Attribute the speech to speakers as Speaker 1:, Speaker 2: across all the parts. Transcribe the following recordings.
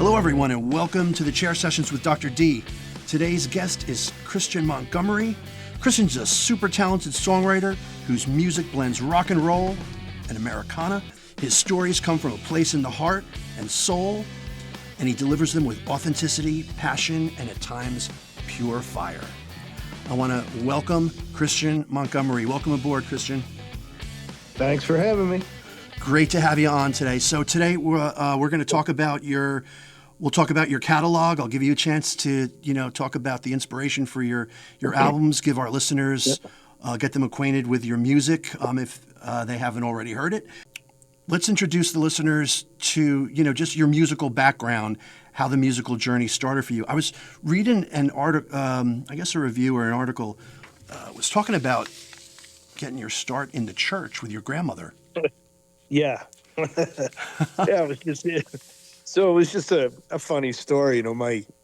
Speaker 1: Hello, everyone, and welcome to the Chair Sessions with Dr. D. Today's guest is Kristian Montgomery. Kristian's a super talented songwriter whose music blends rock and roll and Americana. His stories come from a place in the heart and soul, and he delivers them with authenticity, passion, and at times, pure fire. I want to welcome Kristian Montgomery. Welcome aboard, Kristian.
Speaker 2: Thanks for having me.
Speaker 1: Great to have you on today. So today we're going to talk about your catalog. I'll give you a chance to, talk about the inspiration for your albums, give our listeners, get them acquainted with your music if they haven't already heard it. Let's introduce the listeners to, just your musical background, how the musical journey started for you. I was reading an article, a review or an article, was talking about getting your start in the church with your grandmother.
Speaker 2: Yeah. It was just a funny story.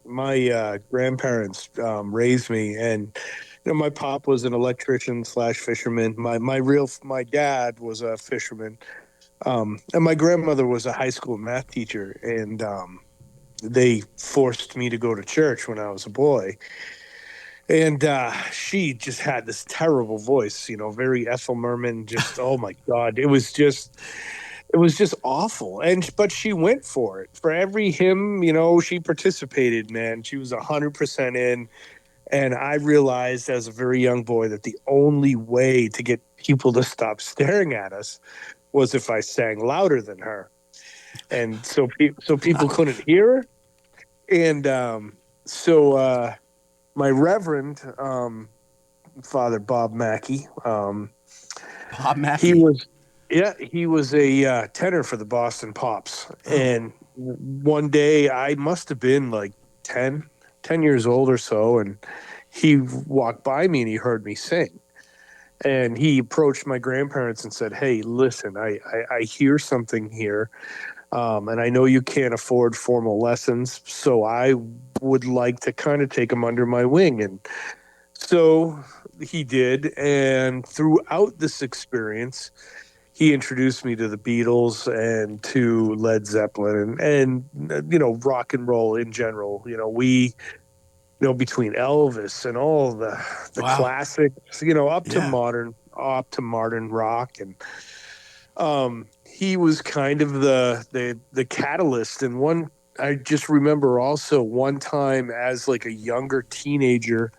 Speaker 2: My grandparents raised me, and my pop was an electrician / fisherman. My dad was a fisherman, and my grandmother was a high school math teacher, and they forced me to go to church when I was a boy. And she just had this terrible voice, very Ethel Merman, just, oh my God. It was just awful. But she went for it. For every hymn, she participated, man. She was 100% in. And I realized as a very young boy that the only way to get people to stop staring at us was if I sang louder than her. And so people couldn't hear her. And my Reverend, Father Bob Mackey.
Speaker 1: Bob Mackey?
Speaker 2: He was a tenor for the Boston Pops. And one day I must have been like 10 years old or so, and he walked by me and he heard me sing. And he approached my grandparents and said, "Hey, listen, I hear something here. And I know you can't afford formal lessons, so I would like to kind of take him under my wing." And so he did. And throughout this experience, he introduced me to the Beatles and to Led Zeppelin and rock and roll in general. We, between Elvis and all the
Speaker 1: Wow.
Speaker 2: classics, up to modern rock. And he was kind of the catalyst. And I just remember also one time as like a younger teenager,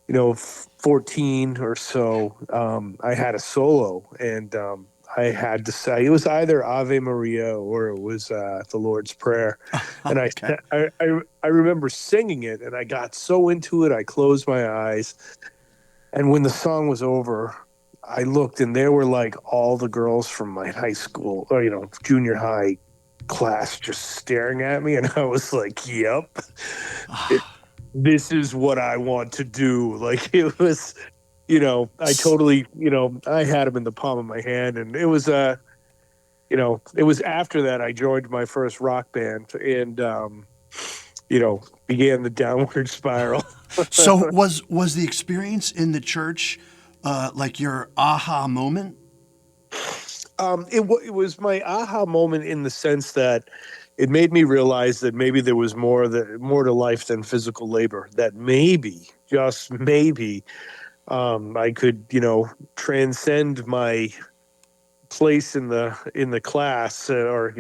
Speaker 2: 14 or so, I had a solo, and I had to say it was either Ave Maria or it was the Lord's Prayer. And
Speaker 1: Okay.
Speaker 2: I remember singing it, and I got so into it, I closed my eyes. And when the song was over, I looked, and there were like all the girls from my high school or, junior high class just staring at me. And I was like, yep, this is what I want to do. Like it was, I totally, I had him in the palm of my hand. And it was, it was after that I joined my first rock band and, began the downward spiral.
Speaker 1: So was the experience in the church like your aha moment?
Speaker 2: It was my aha moment in the sense that it made me realize that maybe there was more to life than physical labor. That maybe, just maybe, I could, transcend my place in the class, or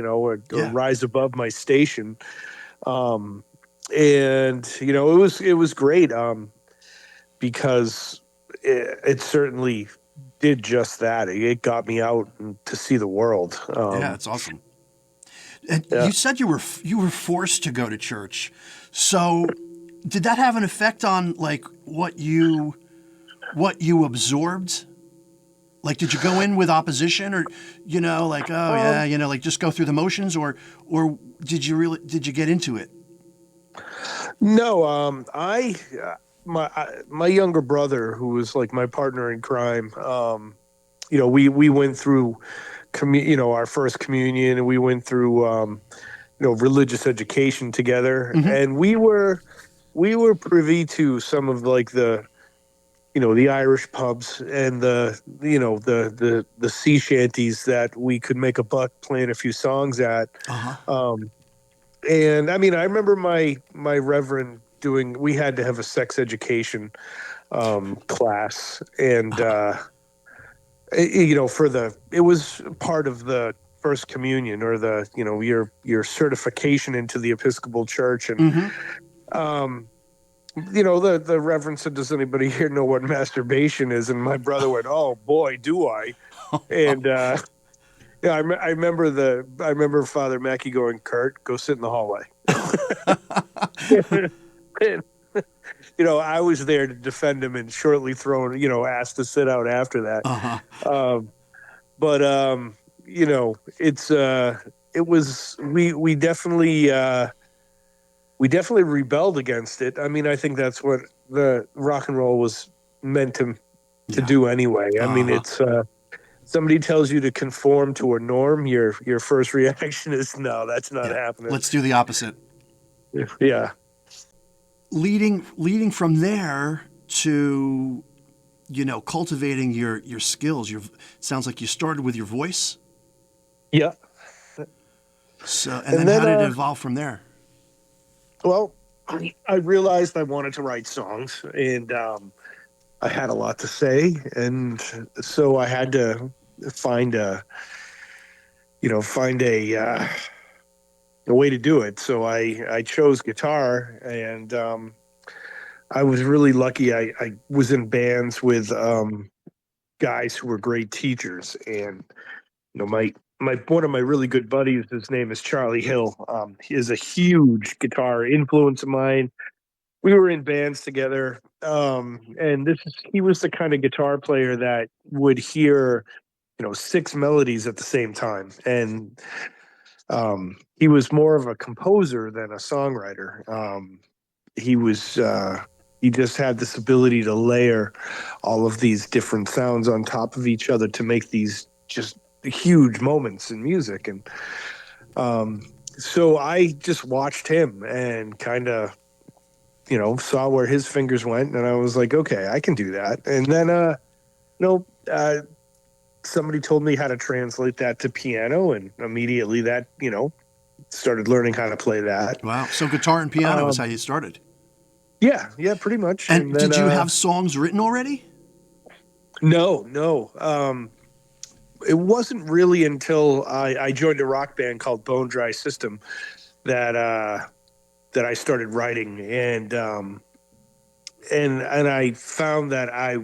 Speaker 2: rise above my station. And it was great, because it certainly did just that. It got me out to see the world.
Speaker 1: Yeah, it's awesome. And you said you were forced to go to church. So did that have an effect on like what you absorbed? Like, did you go in with opposition, or just go through the motions, or did you get into it?
Speaker 2: No, my younger brother, who was like my partner in crime, we went through, our first communion, and we went through, religious education together,
Speaker 1: Mm-hmm.
Speaker 2: and we were privy to some of like the Irish pubs and the sea shanties that we could make a buck playing a few songs at.
Speaker 1: Uh-huh.
Speaker 2: And I mean, I remember my reverend doing. We had to have a sex education class, and it was part of the first communion, or the your certification into the Episcopal Church, and the reverend said, "Does anybody here know what masturbation is?" And my brother went, "Oh boy, do I!" And yeah, I remember Father Mackey going, "Kurt, go sit in the hallway." And, I was there to defend him and shortly asked to sit out after that. But we definitely rebelled against it. I mean, I think that's what the rock and roll was meant to do anyway. I mean, it's somebody tells you to conform to a norm, your first reaction is, no, that's not happening.
Speaker 1: Let's do the opposite.
Speaker 2: Yeah.
Speaker 1: Leading from there to, cultivating your skills. Sounds like you started with your voice.
Speaker 2: Yeah.
Speaker 1: So, and then how did it evolve from there?
Speaker 2: Well, I realized I wanted to write songs, and I had a lot to say, and so I had to find a way to do it. So I chose guitar, and I was really lucky. I was in bands with guys who were great teachers, and one of my really good buddies, his name is Charlie Hill. He is a huge guitar influence of mine. We were in bands together, and he was the kind of guitar player that would hear, 6 melodies at the same time, and he was more of a composer than a songwriter. He just had this ability to layer all of these different sounds on top of each other to make these just huge moments in music. And so I just watched him and kind of, saw where his fingers went, and I was like, okay, I can do that. And then, somebody told me how to translate that to piano, and immediately that, started learning how to play that.
Speaker 1: Wow. So guitar and piano is how you started.
Speaker 2: Yeah, pretty much.
Speaker 1: And then, did you have songs written already?
Speaker 2: No. It wasn't really until I joined a rock band called Bone Dry System that I started writing, and I found that I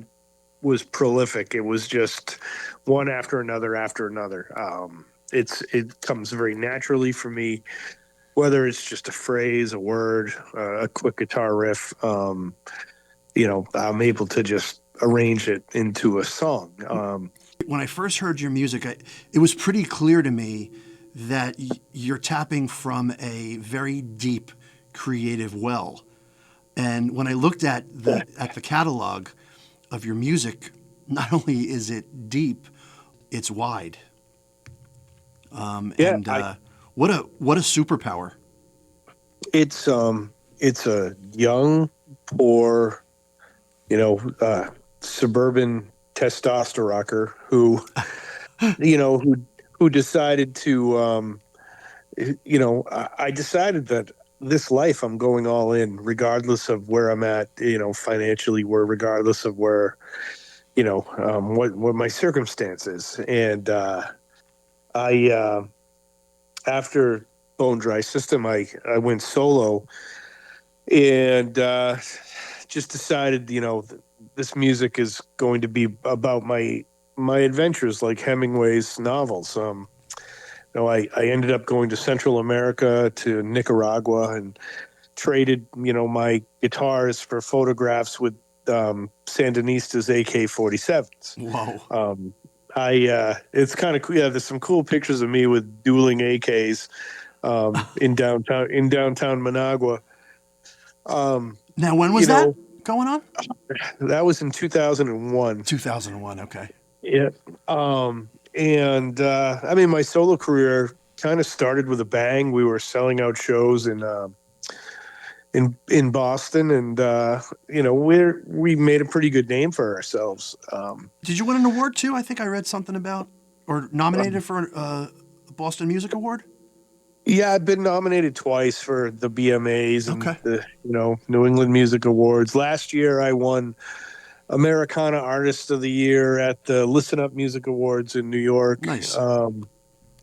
Speaker 2: was prolific. It was just one after another. It comes very naturally for me, whether it's just a phrase, a word, a quick guitar riff. I'm able to just arrange it into a song.
Speaker 1: When I first heard your music, it was pretty clear to me that you're tapping from a very deep creative well. And when I looked at the catalog of your music, not only is it deep, it's wide. What a superpower.
Speaker 2: It's a young, poor, suburban testosterone who decided to, I decided that this life I'm going all in, regardless of where I'm at, financially, regardless of where, what my circumstances. And after Bone Dry System, I went solo, and just decided, this music is going to be about my adventures, like Hemingway's novels. I ended up going to Central America, to Nicaragua, and traded, my guitars for photographs with Sandinistas AK-47s.
Speaker 1: Whoa.
Speaker 2: It's kind of cool. Yeah, there's some cool pictures of me with dueling AKs in downtown Managua.
Speaker 1: Now, when was that going on?
Speaker 2: That was in 2001.
Speaker 1: 2001, okay.
Speaker 2: Yeah. My solo career kind of started with a bang. We were selling out shows in Boston, and we made a pretty good name for ourselves.
Speaker 1: Did you win an award too? I think I read something about, or nominated for a Boston Music Award.
Speaker 2: Yeah, I've been nominated twice for the BMAs and
Speaker 1: Okay.
Speaker 2: the New England Music Awards. Last year, I won Americana Artist of the Year at the Listen Up Music Awards in New York.
Speaker 1: Nice.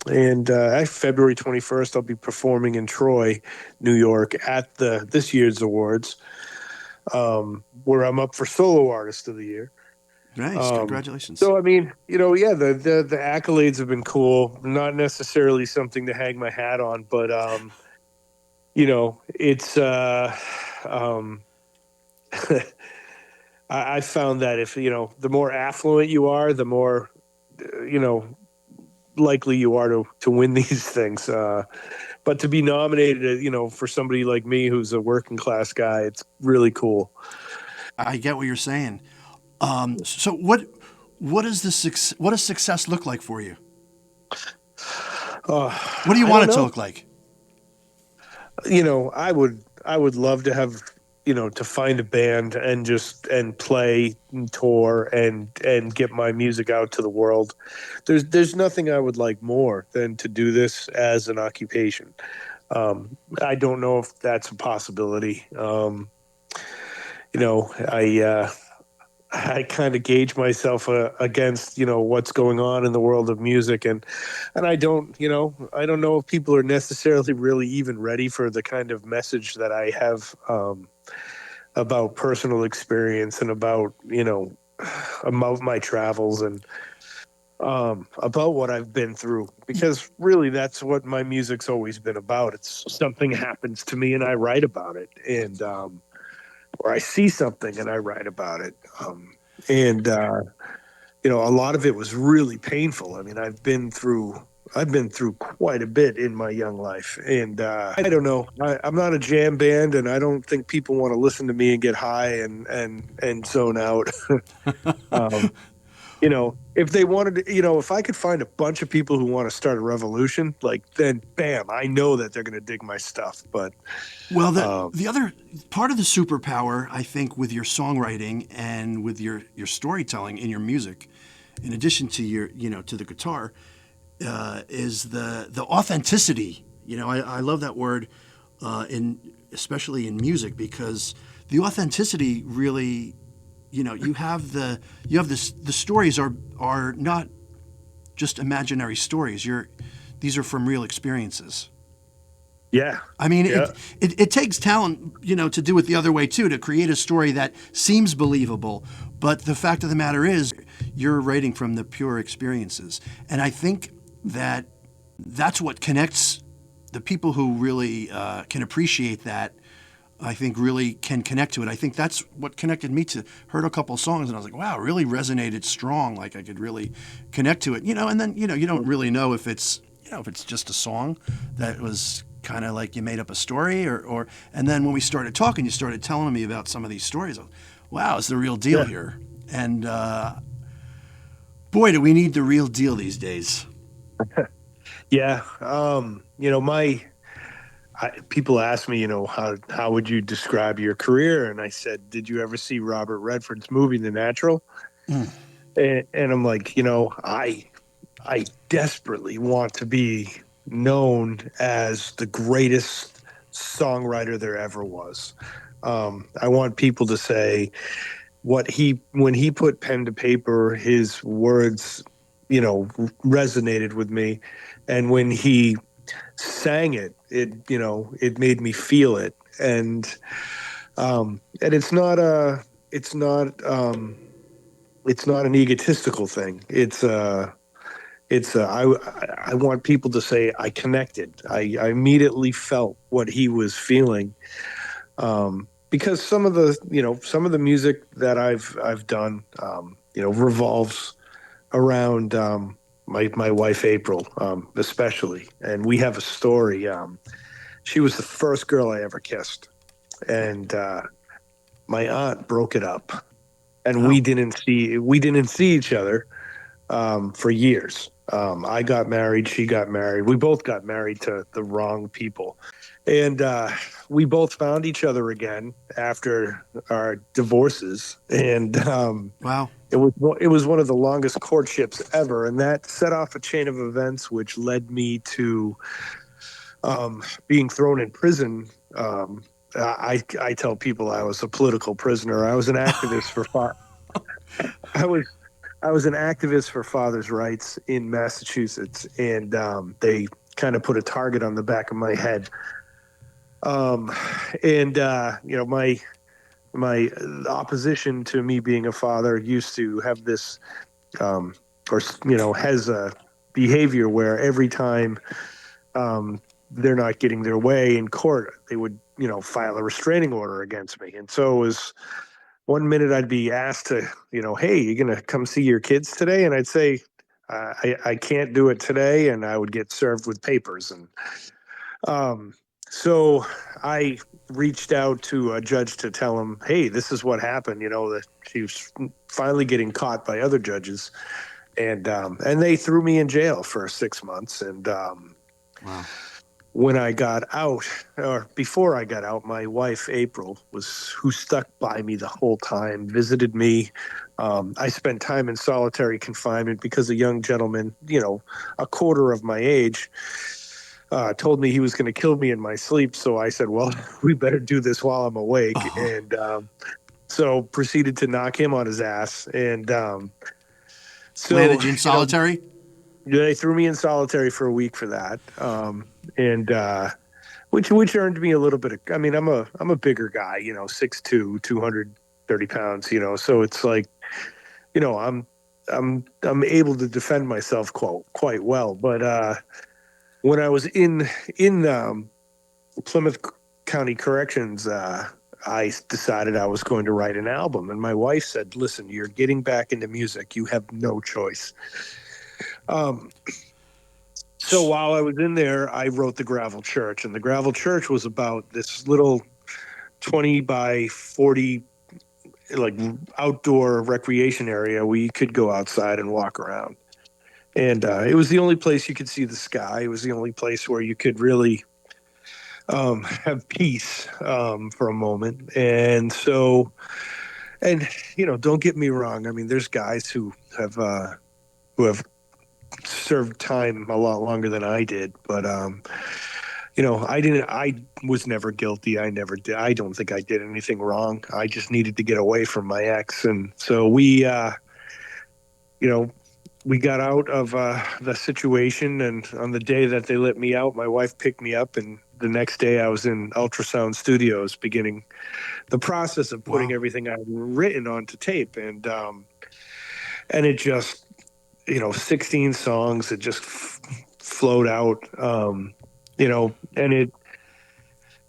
Speaker 2: And February 21st, I'll be performing in Troy, New York, at this year's awards, where I'm up for Solo Artist of the Year.
Speaker 1: Nice. Congratulations.
Speaker 2: So, I mean, the accolades have been cool. Not necessarily something to hang my hat on, but, it's, I found that if, the more affluent you are, the more, likely you are to win these things. But to be nominated, for somebody like me who's a working class guy, it's really cool.
Speaker 1: I get what you're saying. So what does success look like for you? What do you want it to look like?
Speaker 2: I would love to have, to find a band and play and tour and get my music out to the world. There's nothing I would like more than to do this as an occupation. I don't know if that's a possibility. I kind of gauge myself against, what's going on in the world of music. And I don't know if people are necessarily really even ready for the kind of message that I have about personal experience and about my travels and about what I've been through. Because really that's what my music's always been about. It's something happens to me and I write about it. And or I see something and I write about it. A lot of it was really painful. I mean, I've been through quite a bit in my young life. And I don't know. I'm not a jam band, and I don't think people want to listen to me and get high and zone out. If they wanted to, if I could find a bunch of people who want to start a revolution, then bam, I know that they're going to dig my stuff. But
Speaker 1: the other part of the superpower, I think, with your songwriting and with your storytelling in your music, in addition to your, to the guitar, is the authenticity. I love that word, especially in music, because the authenticity really. You have the stories are not just imaginary stories. These are from real experiences.
Speaker 2: Yeah.
Speaker 1: I mean, yeah. It takes talent, to do it the other way too, to create a story that seems believable. But the fact of the matter is, you're writing from the pure experiences, and I think that's what connects the people who really can appreciate that. I think really can connect to it. I think that's what connected me to. Heard a couple songs and I was like, wow, it really resonated strong. Like I could really connect to it, and then, you don't really know if it's just a song that was kind of like you made up a story and then when we started talking, you started telling me about some of these stories. Wow, it's the real deal here. And boy, do we need the real deal these days.
Speaker 2: Yeah. People ask me, how would you describe your career? And I said, did you ever see Robert Redford's movie, The Natural? Mm. And I'm like, I desperately want to be known as the greatest songwriter there ever was. I want people to say when he put pen to paper, his words, resonated with me. And when he sang it, it made me feel it. And it's not an egotistical thing. I want people to say I connected. I immediately felt what he was feeling. Because some of the music that I've done, revolves around, my wife, April, especially. And we have a story. She was the first girl I ever kissed. And my aunt broke it up. And we didn't see each other for years. I got married. She got married. We both got married to the wrong people. And we both found each other again after our divorces. And
Speaker 1: wow.
Speaker 2: It was one of the longest courtships ever, and that set off a chain of events which led me to being thrown in prison. I tell people I was a political prisoner. I was an activist for I was I was an activist for fathers' rights in Massachusetts, and they kind of put a target on the back of my head. My opposition to me being a father used to have this, has a behavior where every time they're not getting their way in court, they would, file a restraining order against me. And so it was one minute I'd be asked to, hey, you're going to come see your kids today? And I'd say, I can't do it today. And I would get served with papers. And so I reached out to a judge to tell him, hey, this is what happened, that she was finally getting caught by other judges. And they threw me in jail for 6 months. And
Speaker 1: Wow.
Speaker 2: When I got out, or before I got out, my wife, April, who stuck by me the whole time, visited me. I spent time in solitary confinement because a young gentleman, a quarter of my age, told me he was going to kill me in my sleep. So I said, well, we better do this while I'm awake.
Speaker 1: Oh.
Speaker 2: And so proceeded to knock him on his ass. And so
Speaker 1: Landed you in solitary?
Speaker 2: They threw me in solitary for a week for that. Which earned me a little bit of, I'm a bigger guy, 6'2", 230 pounds, so it's like, I'm able to defend myself quite well. But when I was in Plymouth County Corrections, I decided I was going to write an album. And my wife said, listen, you're getting back into music. You have no choice. So while I was in there, I wrote The Gravel Church. And The Gravel Church was about this little 20 by 40 outdoor recreation area where you could go outside and walk around. And it was the only place you could see the sky. It was the only place where you could really have peace for a moment. And so, don't get me wrong. There's guys who have served time a lot longer than I did, but I was never guilty. I never did. I don't think I did anything wrong. I just needed to get away from my ex. And so we got out of the situation, and on the day that they let me out, my wife picked me up, and the next day I was in Ultrasound Studios beginning the process of putting everything I'd written onto tape. And it just, 16 songs that just flowed out, and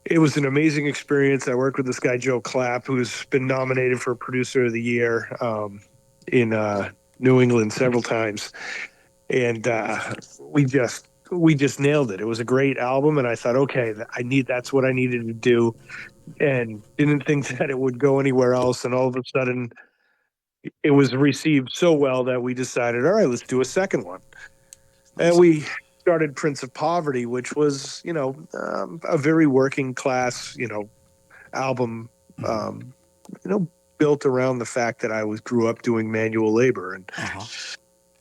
Speaker 2: it was an amazing experience. I worked with this guy, Joe Clapp, who's been nominated for Producer of the Year in New England several times. And we just nailed it. It was a great album. And I thought, okay, that's what I needed to do, and didn't think that it would go anywhere else. And all of a sudden, it was received so well that we decided, all right, let's do a second one. And we started Prince of Poverty, which was, a very working class, album, built around the fact that I grew up doing manual labor. And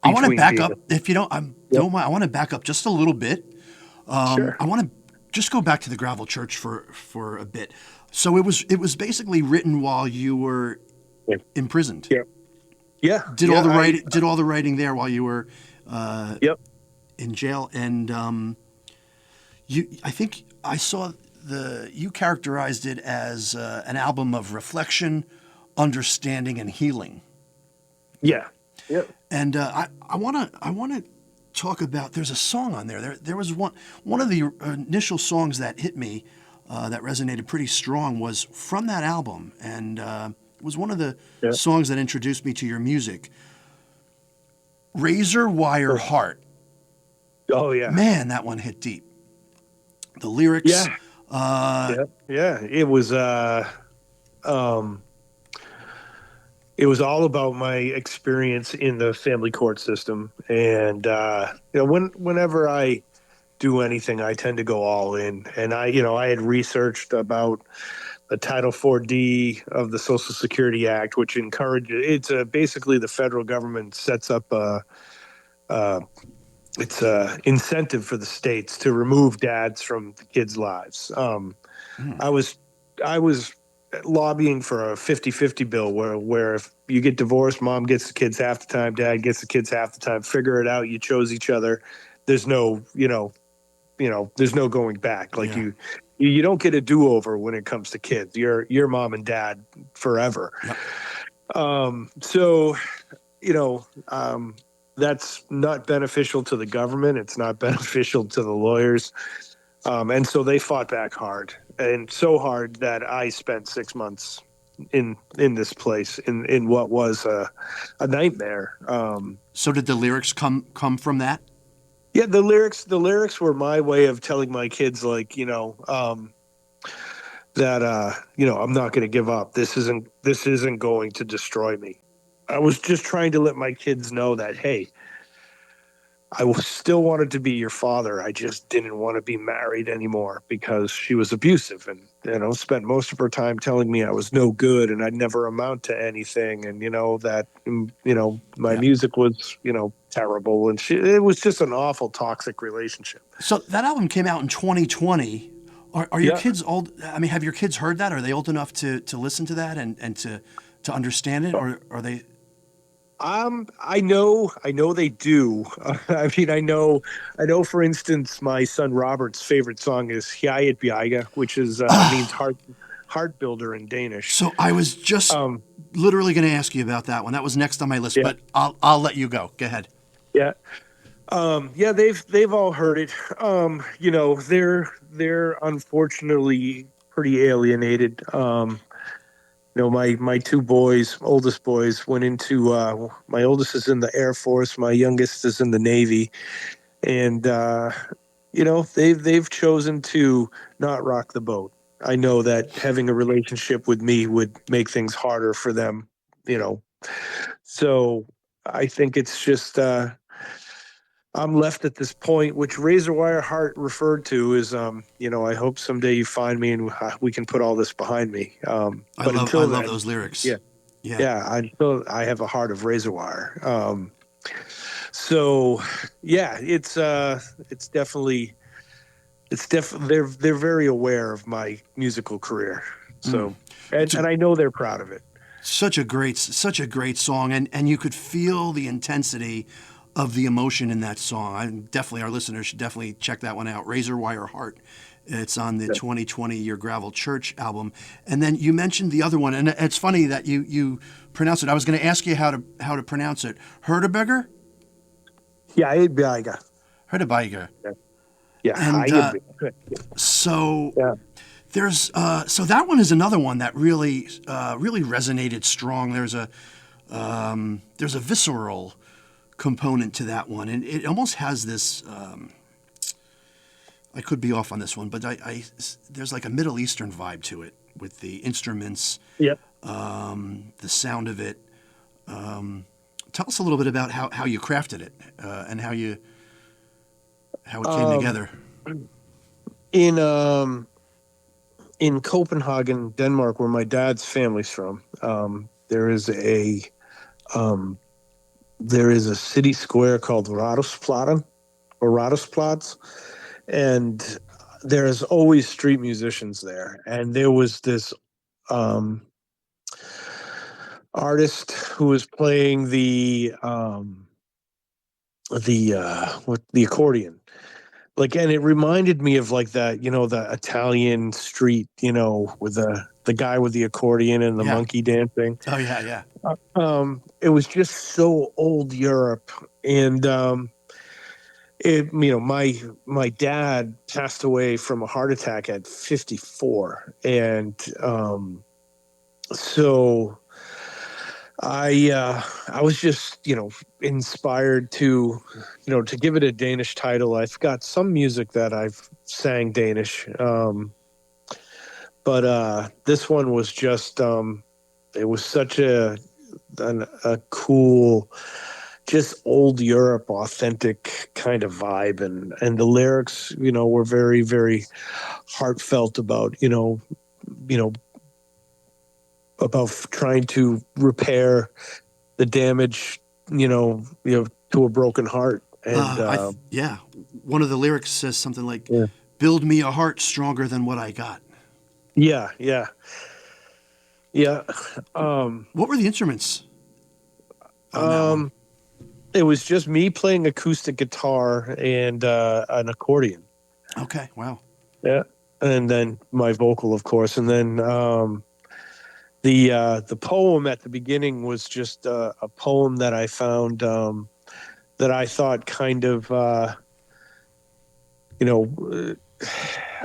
Speaker 1: I want to back up, if you don't mind. I want to back up just a little bit.
Speaker 2: Sure.
Speaker 1: I want to just go back to the Gravel Church for a bit. So it was basically written while you were imprisoned.
Speaker 2: Yeah. Yeah.
Speaker 1: Did all the writing there while you were in jail. And I think I saw you characterized it as an album of reflection, understanding, and healing.
Speaker 2: Yeah. Yep.
Speaker 1: And I want to talk about. There's a song on there. There was one of the initial songs that hit me, that resonated pretty strong, was from that album, and it was one of the songs that introduced me to your music. Razor Wire Heart.
Speaker 2: Oh yeah,
Speaker 1: man, that one hit deep. The lyrics.
Speaker 2: It was. It was all about my experience in the family court system, and whenever I do anything, I tend to go all in. And I had researched about the Title 4D of the Social Security Act, which encourages. It's basically the federal government sets up it's a incentive for the states to remove dads from the kids' lives. I was lobbying for a 50-50 bill where if you get divorced, mom gets the kids half the time, dad gets the kids half the time. Figure it out. You chose each other. There's no, there's no going back. Like you don't get a do-over when it comes to kids. You're mom and dad forever.
Speaker 1: Yep.
Speaker 2: So, that's not beneficial to the government. It's not beneficial to the lawyers. And so they fought back hard, and so hard that I spent 6 months in this place in what was a nightmare.
Speaker 1: So did the lyrics come from that?
Speaker 2: Yeah, the lyrics were my way of telling my kids, like, that I'm not going to give up. This isn't going to destroy me. I was just trying to let my kids know that, hey, I still wanted to be your father. I just didn't want to be married anymore because she was abusive and, spent most of her time telling me I was no good and I'd never amount to anything. And, that, my music was, terrible. And it was just an awful, toxic relationship.
Speaker 1: So that album came out in 2020. Are your kids old? I mean, have your kids heard that? Are they old enough to listen to that and to understand it? Or are they?
Speaker 2: I know they do. I mean, I know, for instance, my son Robert's favorite song is 𝘊𝐴𝑇𝑚, which is means heart builder in Danish.
Speaker 1: So I was just literally going to ask you about that one. That was next on my list, but I'll let you go. Go ahead.
Speaker 2: Yeah. They've all heard it. They're unfortunately pretty alienated. My two boys, oldest boys, went into, my oldest is in the Air Force, my youngest is in the Navy. And, they've chosen to not rock the boat. I know that having a relationship with me would make things harder for them, So I think it's just, I'm left at this point, which Razor Wire Heart referred to is, I hope someday you find me and we can put all this behind me.
Speaker 1: I love those lyrics.
Speaker 2: Yeah. Until I have a heart of razor wire. It's definitely they're very aware of my musical career. So, and I know they're proud of it.
Speaker 1: Such a great song. And you could feel the intensity of the emotion in that song. Our listeners should definitely check that one out. Razor Wire Heart. It's on the 2020 Your Gravel Church album. And then you mentioned the other one, and it's funny that you pronounce it. I was going to ask you how to pronounce it. 𝘬𝘚𝑚𝑐?
Speaker 2: Yeah, 𝘬𝘵𝘚𝑚𝑐.
Speaker 1: 𝘬𝘚𝑚𝑐.
Speaker 2: Yeah.
Speaker 1: And there's so that one is another one that really resonated strong. There's a visceral component to that one, and it almost has this. I could be off on this one, but there's like a Middle Eastern vibe to it with the instruments.
Speaker 2: Yep.
Speaker 1: The sound of it. Tell us a little bit about how you crafted it and how it came together.
Speaker 2: In Copenhagen, Denmark, where my dad's family's from, there is a city square called Rådhuspladsen, and there's always street musicians there. And there was this artist who was playing the accordion. And it reminded me of like that, the Italian street, with the guy with the accordion and the monkey dancing.
Speaker 1: Oh yeah.
Speaker 2: It was just so old Europe. And, my dad passed away from a heart attack at 54. And, so I was just, inspired to give it a Danish title. I've got some music that I've sang Danish. But this one was just, it was such a cool, just old Europe, authentic kind of vibe. And the lyrics, were very, very heartfelt about, about trying to repair the damage, to a broken heart. And
Speaker 1: yeah, one of the lyrics says something like,
Speaker 2: yeah,
Speaker 1: "Build me a heart stronger than what I got."
Speaker 2: yeah, yeah, yeah.
Speaker 1: What were the instruments on that one?
Speaker 2: It was just me playing acoustic guitar and an accordion.
Speaker 1: Okay, wow.
Speaker 2: Yeah, and then my vocal, of course, and then the poem at the beginning was just a poem that I found that I thought kind of I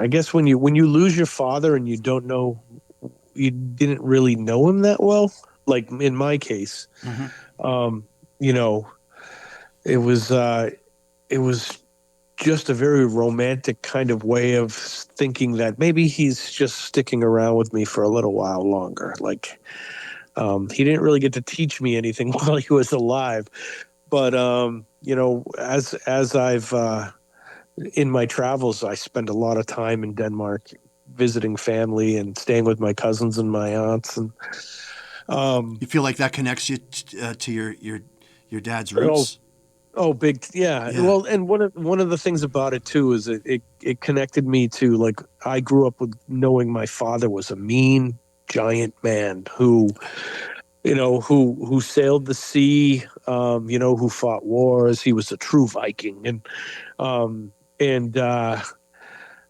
Speaker 2: guess when you lose your father and you didn't really know him that well, like in my case, you know, it was just a very romantic kind of way of thinking that maybe he's just sticking around with me for a little while longer. Like, he didn't really get to teach me anything while he was alive, but as I've in my travels, I spend a lot of time in Denmark visiting family and staying with my cousins and my aunts, and
Speaker 1: You feel like that connects you to your dad's roots?
Speaker 2: Oh, big, yeah. Well, and one of the things about it too is it connected me to, like, I grew up with knowing my father was a mean giant man who sailed the sea, who fought wars. He was a true Viking, and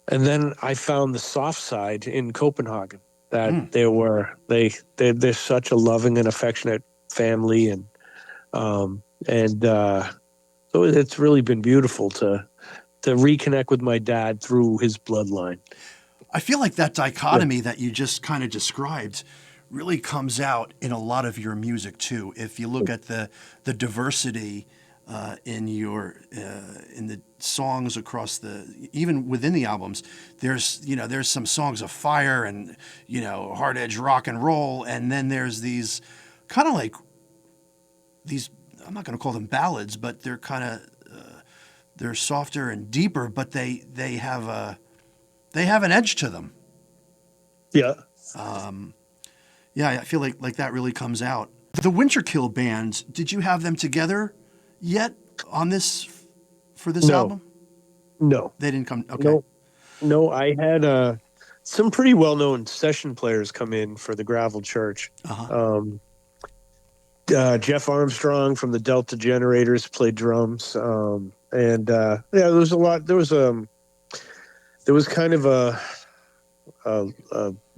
Speaker 2: then I found the soft side in Copenhagen, that they're such a loving and affectionate family, and so it's really been beautiful to reconnect with my dad through his bloodline.
Speaker 1: I feel like that dichotomy that you just kind of described really comes out in a lot of your music too. If you look at the diversity in the songs across even within the albums, there's some songs of fire and hard edge rock and roll, and then there's these kind of like these, I'm not going to call them ballads, but they're kind of they're softer and deeper, but they have an edge to them.
Speaker 2: Yeah.
Speaker 1: Yeah, I feel like that really comes out. The Winterkill band, did you have them together yet for this album?
Speaker 2: No.
Speaker 1: They didn't come. Okay.
Speaker 2: No, I had some pretty well-known session players come in for the Gravel Church. Jeff Armstrong from the Delta Generators played drums. There was a lot. There was kind of a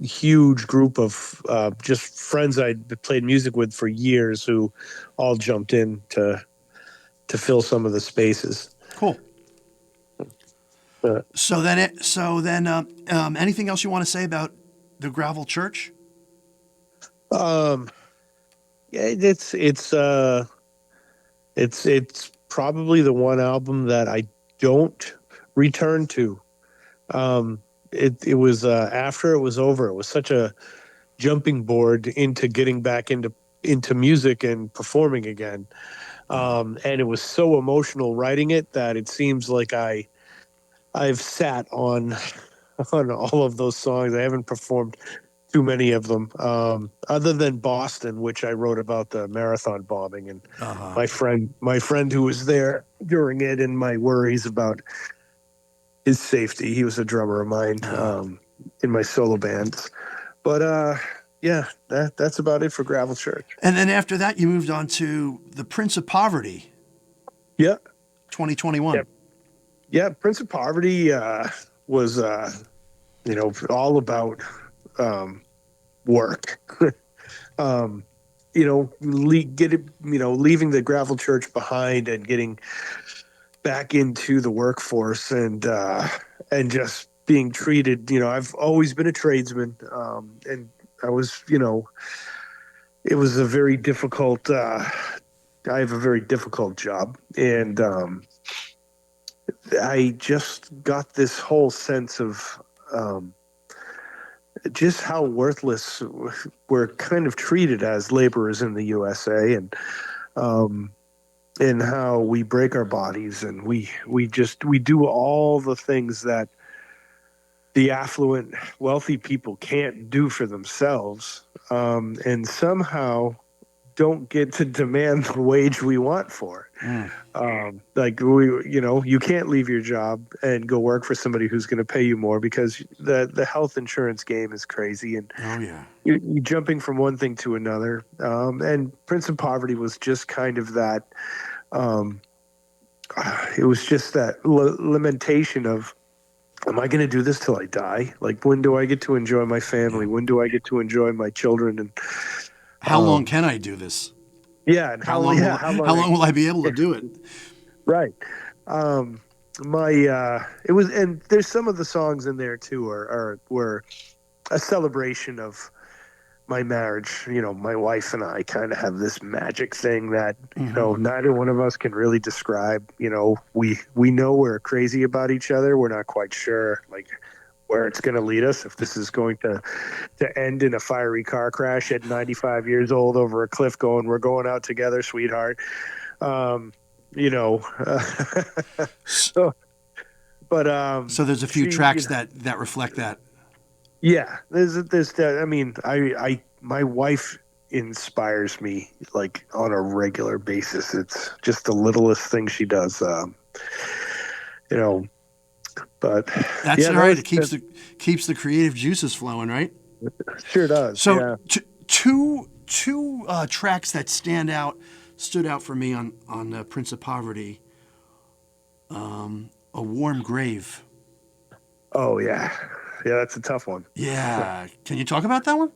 Speaker 2: huge group of just friends I'd played music with for years who all jumped in to fill some of the spaces.
Speaker 1: Cool. So then, anything else you want to say about the Gravel Church?
Speaker 2: Yeah, it's probably the one album that I don't return to. It was after it was over, it was such a jumping board into getting back into music and performing again. And it was so emotional writing it that it seems like I've sat on all of those songs. I haven't performed too many of them, other than Boston, which I wrote about the marathon bombing, and my friend who was there during it, and my worries about his safety. He was a drummer of mine in my solo bands. But yeah, that's about it for Gravel Church.
Speaker 1: And then after that, you moved on to the Prince of Poverty.
Speaker 2: Yeah.
Speaker 1: 2021.
Speaker 2: Yep. Yeah, Prince of Poverty was all about work. Leaving the Gravel Church behind and getting back into the workforce, and just being treated. I've always been a tradesman, and I was, it was a very difficult. I have a very difficult job, and I just got this whole sense of just how worthless we're kind of treated as laborers in the USA, and how we break our bodies, and we do all the things that the affluent, wealthy people can't do for themselves, and somehow don't get to demand the wage we want for. Like you can't leave your job and go work for somebody who's going to pay you more, because the health insurance game is crazy, and you're jumping from one thing to another. And Prince of Poverty was just kind of that. It was just that lamentation of, am I going to do this till I die? Like, when do I get to enjoy my family? When do I get to enjoy my children? And
Speaker 1: how long can I do this?
Speaker 2: Yeah, and how long
Speaker 1: will I be able to do it?
Speaker 2: Right. It was, and there's some of the songs in there too were a celebration of my marriage. My wife and I kind of have this magic thing that neither one of us can really describe. We know we're crazy about each other. We're not quite sure like where it's going to lead us, if this is going to end in a fiery car crash at 95 years old over a cliff going, we're going out together, sweetheart. So
Speaker 1: there's a few tracks that reflect that.
Speaker 2: Yeah, there's that. I mean, my wife inspires me like on a regular basis. It's just the littlest thing she does. But
Speaker 1: that's right. It keeps the creative juices flowing, right?
Speaker 2: Sure does.
Speaker 1: So two tracks that stood out for me on Prince of Poverty. A Warm Grave.
Speaker 2: Oh yeah, that's a tough one.
Speaker 1: Yeah, can you talk about that one?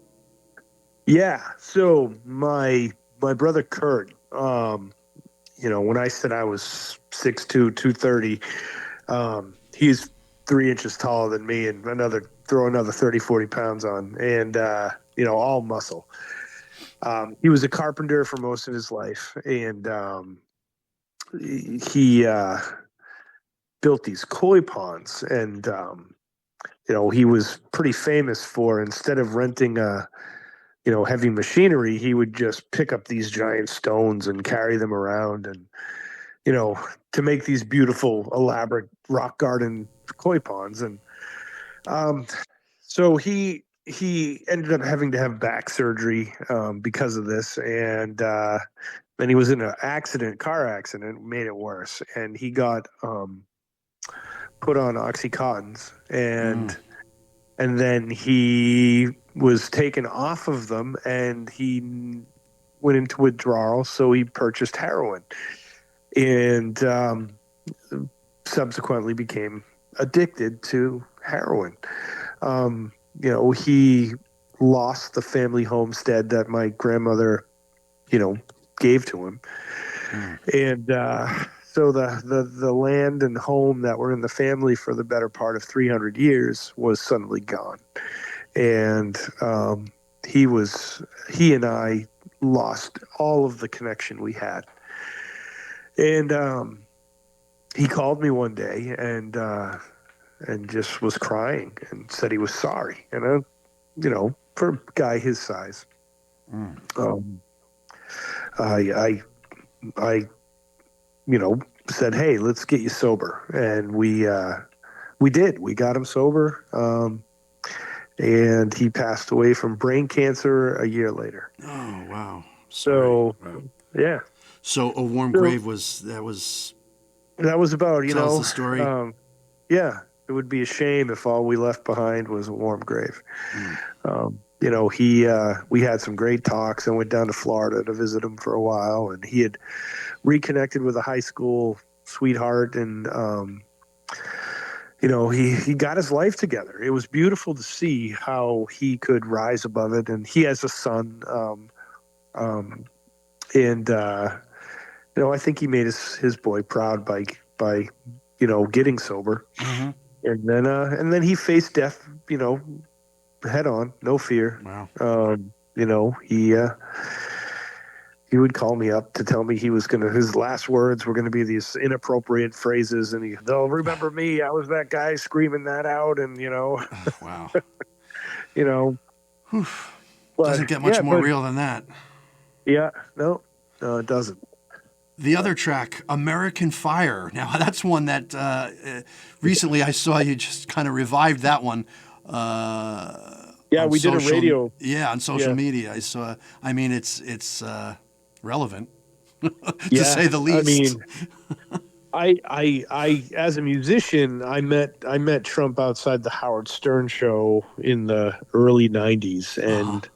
Speaker 2: Yeah. So my brother Kurt, when I said I was 6'2", 230, he's 3 inches taller than me, and throw another 30, 40 pounds on, and all muscle. He was a carpenter for most of his life, and he built these koi ponds, and he was pretty famous for, instead of renting heavy machinery, he would just pick up these giant stones and carry them around, and to make these beautiful, elaborate rock garden koi ponds. And so he ended up having to have back surgery because of this, and then he was in a car accident, made it worse, and he got put on Oxycontins, and then he was taken off of them, and he went into withdrawal, so he purchased heroin, and subsequently became addicted to heroin. He lost the family homestead that my grandmother, gave to him. And so the land and home that were in the family for the better part of 300 years was suddenly gone. And he and I lost all of the connection we had. And he called me one day and just was crying and said he was sorry. And for a guy his size, I said, hey, let's get you sober. And we did. We got him sober. And he passed away from brain cancer a year later.
Speaker 1: Oh, wow.
Speaker 2: So, yeah.
Speaker 1: So A Warm Grave was
Speaker 2: that was about,
Speaker 1: tells the story.
Speaker 2: Yeah, it would be a shame if all we left behind was a warm grave. We had some great talks. I went down to Florida to visit him for a while, and he had reconnected with a high school sweetheart, and he got his life together. It was beautiful to see how he could rise above it, and he has a son, I think he made his boy proud by getting sober. Mm-hmm. And then he faced death, head on, no fear.
Speaker 1: Wow.
Speaker 2: He would call me up to tell me his last words were gonna be these inappropriate phrases, and they'll remember me. I was that guy screaming that out, and
Speaker 1: Wow.
Speaker 2: Doesn't
Speaker 1: get much more real than that.
Speaker 2: Yeah, no, it doesn't.
Speaker 1: The other track, American Fire. Now, that's one that recently I saw you just kind of revived that one.
Speaker 2: We did a radio.
Speaker 1: Yeah, on social media. I saw. I mean, it's relevant, to
Speaker 2: Yeah,
Speaker 1: say the least.
Speaker 2: I mean, I as a musician, I met Trump outside the Howard Stern show in the early '90s, and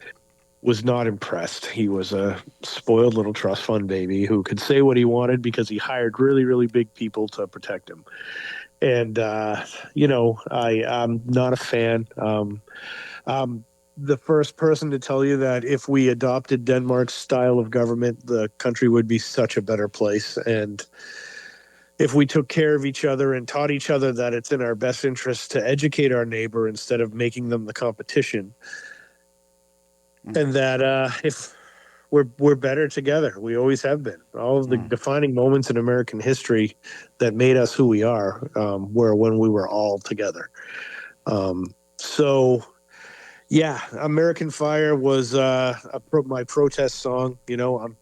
Speaker 2: was not impressed. He was a spoiled little trust fund baby who could say what he wanted because he hired really, really big people to protect him. And I'm not a fan. The first person to tell you that if we adopted Denmark's style of government, the country would be such a better place. And if we took care of each other and taught each other that it's in our best interest to educate our neighbor instead of making them the competition, and that if we're better together, we always have been. All of the defining moments in American history that made us who we are were when we were all together. So, yeah, American Fire was my protest song. You know, I'm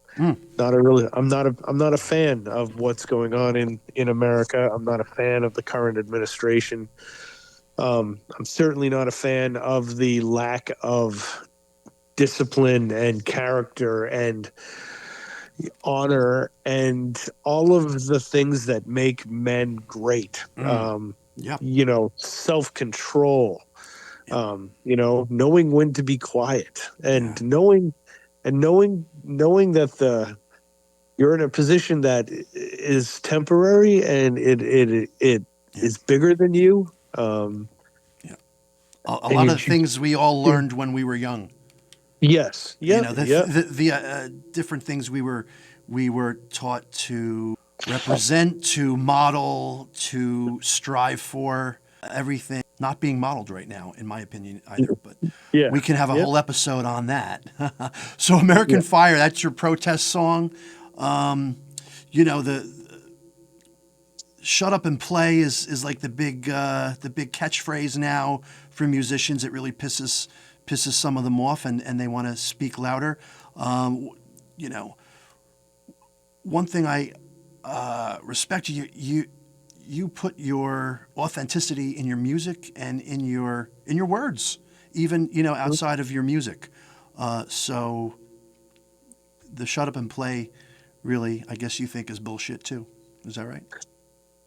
Speaker 2: not a fan of what's going on in America. I'm not a fan of the current administration. I'm certainly not a fan of the lack of discipline and character and honor and all of the things that make men great. Self-control, knowing when to be quiet, and knowing that you're in a position that is temporary and it is bigger than you.
Speaker 1: A lot of things we all learned when we were young.
Speaker 2: Yes. Yeah.
Speaker 1: The different things we were taught to represent, to model, to strive for. Everything not being modeled right now, in my opinion, either. But we can have a whole episode on that. So, American Fire, that's your protest song. The "Shut Up and Play" is like the big catchphrase now for musicians. It really pisses some of them off, and they want to speak louder. One thing I respect, you put your authenticity in your music and in your words, even outside of your music. So the "Shut Up and Play" really, I guess you think, is bullshit too. Is that right?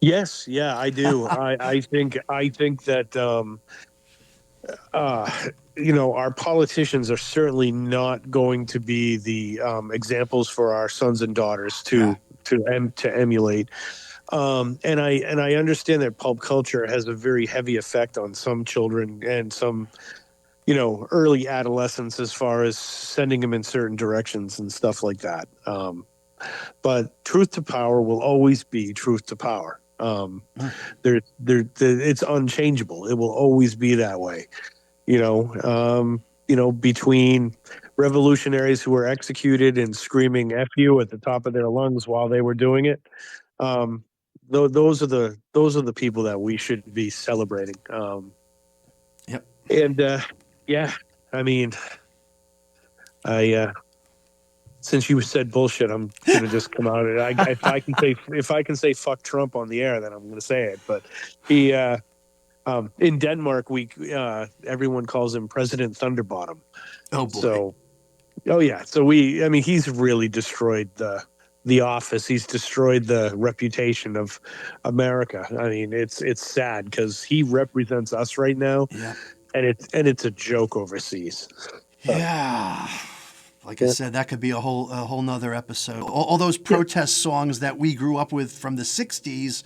Speaker 2: Yes, yeah, I do. I think that our politicians are certainly not going to be the examples for our sons and daughters to emulate. And I understand that pulp culture has a very heavy effect on some children and some, early adolescents as far as sending them in certain directions and stuff like that. But truth to power will always be truth to power. It's unchangeable. It will always be that way. Between revolutionaries who were executed and screaming "F you" at the top of their lungs while they were doing it. Those are the people that we should be celebrating. And I mean, since you said bullshit, I'm gonna just come out. If I can say fuck Trump on the air, then I'm gonna say it. But he in Denmark, everyone calls him President Thunderbottom.
Speaker 1: Oh boy.
Speaker 2: So he's really destroyed the office. He's destroyed the reputation of America. I mean, it's sad because he represents us right now, and it's a joke overseas.
Speaker 1: Yeah. Like I said, that could be a whole nother episode. All those protest songs that we grew up with from the '60s,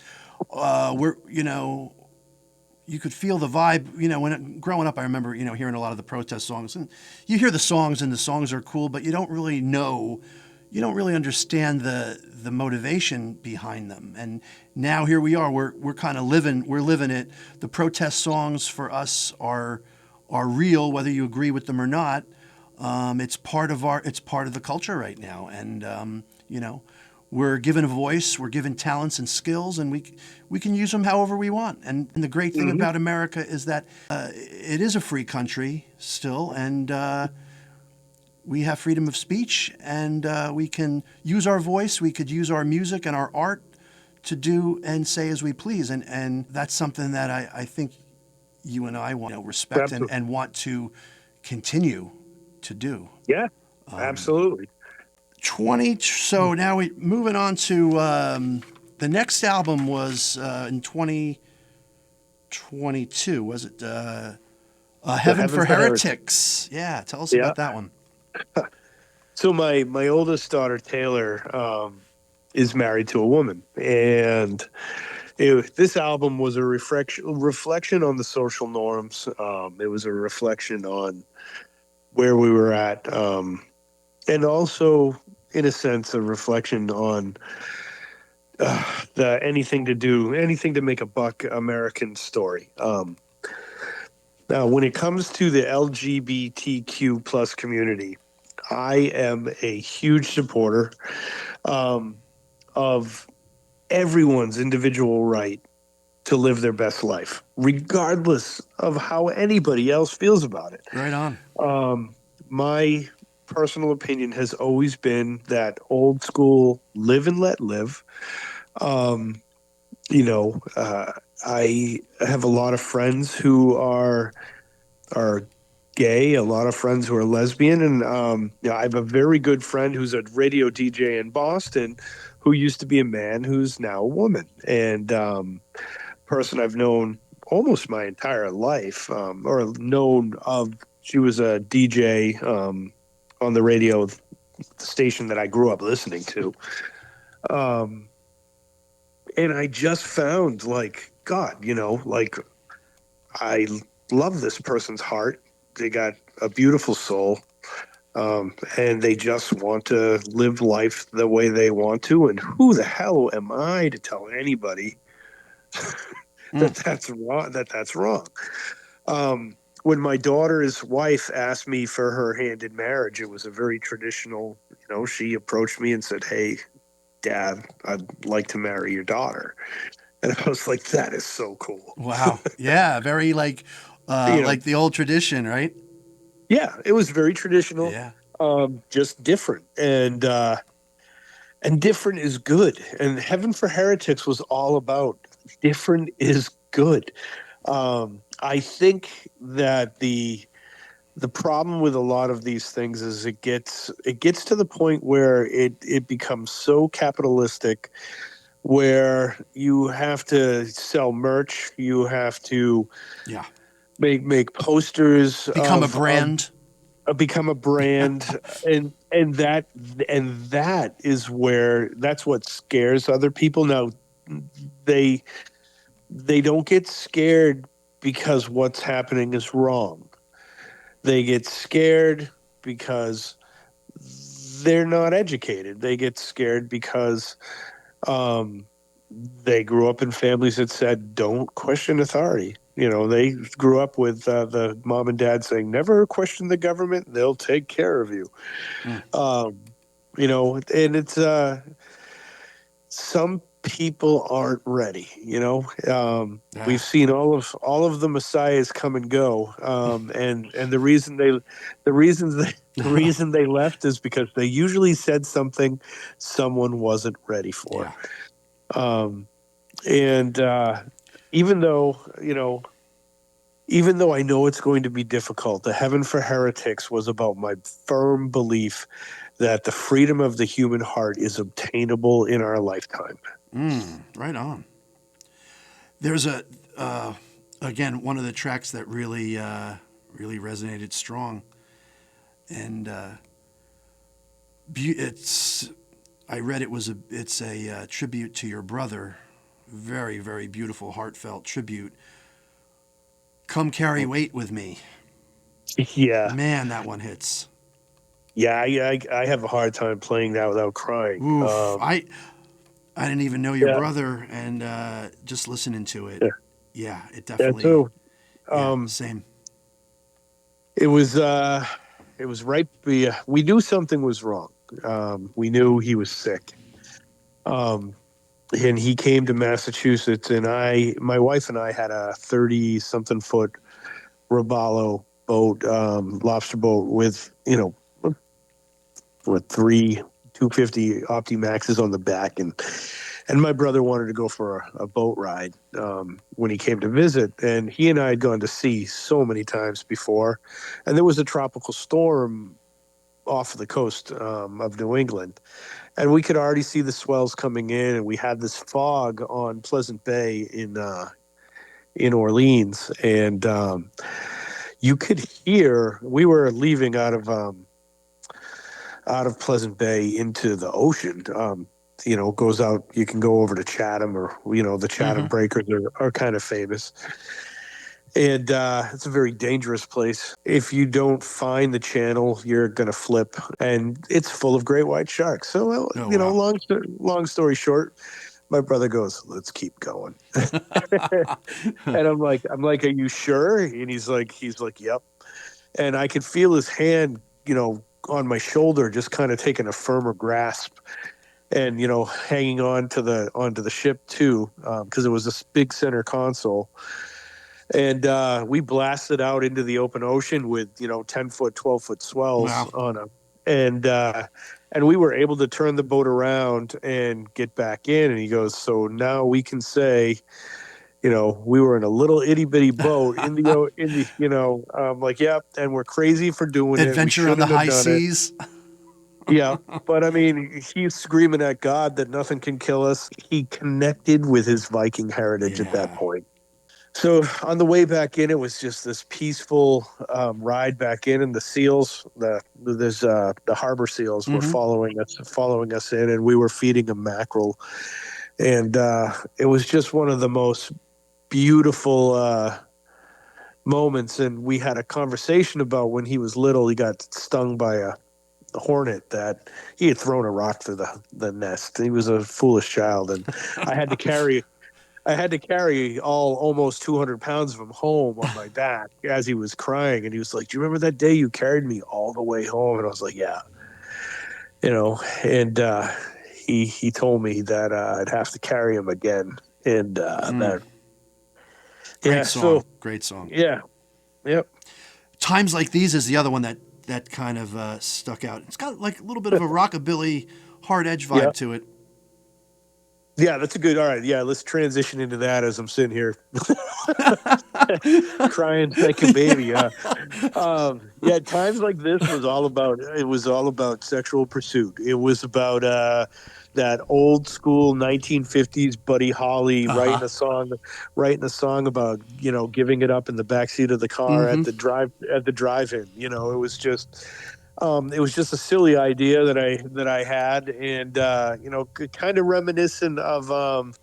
Speaker 1: you could feel the vibe. When growing up, I remember hearing a lot of the protest songs, and you hear the songs, and the songs are cool, but you don't really understand the motivation behind them. And now here we are. We're kind of living it. The protest songs for us are real, whether you agree with them or not. It's part of the culture right now, and we're given a voice, we're given talents and skills, and we can use them however we want. And the great thing about America is that it is a free country still, and we have freedom of speech, and we can use our voice, we could use our music and our art to do and say as we please, and that's something that I think you and I want to respect and want to continue to do.
Speaker 2: Yeah, absolutely.
Speaker 1: So now we moving on to the next album was in 2022. Was it Heaven for Heretics? Yeah, tell us about that one.
Speaker 2: So my oldest daughter Taylor is married to a woman, and this album was a reflection on the social norms. It was a reflection on where we were at, and also, in a sense, a reflection on the anything to make a buck American story. Now, when it comes to the LGBTQ plus community, I am a huge supporter of everyone's individual right to live their best life, regardless of how anybody else feels about it.
Speaker 1: Right on.
Speaker 2: My personal opinion has always been that old school live and let live. I have a lot of friends who are gay, a lot of friends who are lesbian, and I have a very good friend who's a radio DJ in Boston who used to be a man who's now a woman, and person I've known almost my entire life, or known of. She was a DJ on the radio station that I grew up listening to. And I just found, God, I love this person's heart. They got a beautiful soul, and they just want to live life the way they want to. And who the hell am I to tell anybody that's wrong? When my daughter's wife asked me for her hand in marriage, it was a very traditional, she approached me and said, "Hey, Dad, I'd like to marry your daughter." And I was like, that is so cool.
Speaker 1: Wow. Yeah. Very like the old tradition, right?
Speaker 2: Yeah. It was very traditional.
Speaker 1: Yeah.
Speaker 2: Just different. And different is good. And Heaven for Heretics was all about different is good. I think that the problem with a lot of these things is it gets to the point where it becomes so capitalistic, where you have to sell merch, you have to make posters,
Speaker 1: become a brand,
Speaker 2: and that is where that's what scares other people. Now they don't get scared because what's happening is wrong. They get scared because they're not educated. They get scared because they grew up in families that said, don't question authority. They grew up with the mom and dad saying, never question the government. They'll take care of you. And it's some people aren't ready. We've seen all of the messiahs come and go, and the reason they left is because they usually said something someone wasn't ready for. Even though I know it's going to be difficult, the Heaven for Heretics was about my firm belief that the freedom of the human heart is obtainable in our lifetime.
Speaker 1: Right on. There's again, one of the tracks that really resonated strong, and I read it's a tribute to your brother. Very, very beautiful, heartfelt tribute. Come carry weight with me.
Speaker 2: Yeah.
Speaker 1: Man, that one hits.
Speaker 2: Yeah, I have a hard time playing that without crying.
Speaker 1: Oof, I didn't even know your brother, and just listening to it, it definitely.
Speaker 2: Yeah, too.
Speaker 1: Same.
Speaker 2: It was right. We knew something was wrong. We knew he was sick. And he came to Massachusetts, and my wife and I had a 30-something foot Robalo boat, lobster boat with, with 3 250 Optimaxes on the back, and my brother wanted to go for a boat ride when he came to visit, and he and I had gone to sea so many times before, and there was a tropical storm off the coast of New England. And we could already see the swells coming in, and we had this fog on Pleasant Bay in Orleans, and you could hear. We were leaving out of Pleasant Bay into the ocean. Goes out. You can go over to Chatham, or the Chatham Breakers are kind of famous. And it's a very dangerous place. If you don't find the channel, you're going to flip. And it's full of great white sharks. So, wow. long story short, my brother goes, "Let's keep going." And I'm like, "Are you sure?" And he's like, "Yep." And I could feel his hand, on my shoulder, just kind of taking a firmer grasp. And, hanging onto the ship too, because it was a big center console. And we blasted out into the open ocean with 10-foot, 12-foot swells on them, and we were able to turn the boat around and get back in. And he goes, "So now we can say, we were in a little itty bitty boat in the I'm like, yep, and we're crazy for doing
Speaker 1: adventure on the high seas."
Speaker 2: Yeah, but I mean, he's screaming at God that nothing can kill us. He connected with his Viking heritage at that point. So on the way back in, it was just this peaceful ride back in, and the seals, the harbor seals, were following us in, and we were feeding them mackerel, and it was just one of the most beautiful moments. And we had a conversation about when he was little, he got stung by a hornet that he had thrown a rock through the nest. He was a foolish child, and I had to carry almost 200 pounds of him home on my back as he was crying. And he was like, "Do you remember that day you carried me all the way home?" And I was like, "Yeah." And he told me that I'd have to carry him again. And that.
Speaker 1: Great song.
Speaker 2: Yeah. Yep.
Speaker 1: Times Like These is the other one that kind of stuck out. It's got like a little bit of a rockabilly, hard edge vibe to it.
Speaker 2: Yeah, that's a good. All right, yeah, let's transition into that as I'm sitting here crying like a baby. Yeah, Times Like This was all about sexual pursuit. It was about that old school 1950s Buddy Holly writing a song about giving it up in the backseat of the car at the drive-in. It was just. It was just a silly idea that I had, and kind of reminiscent of what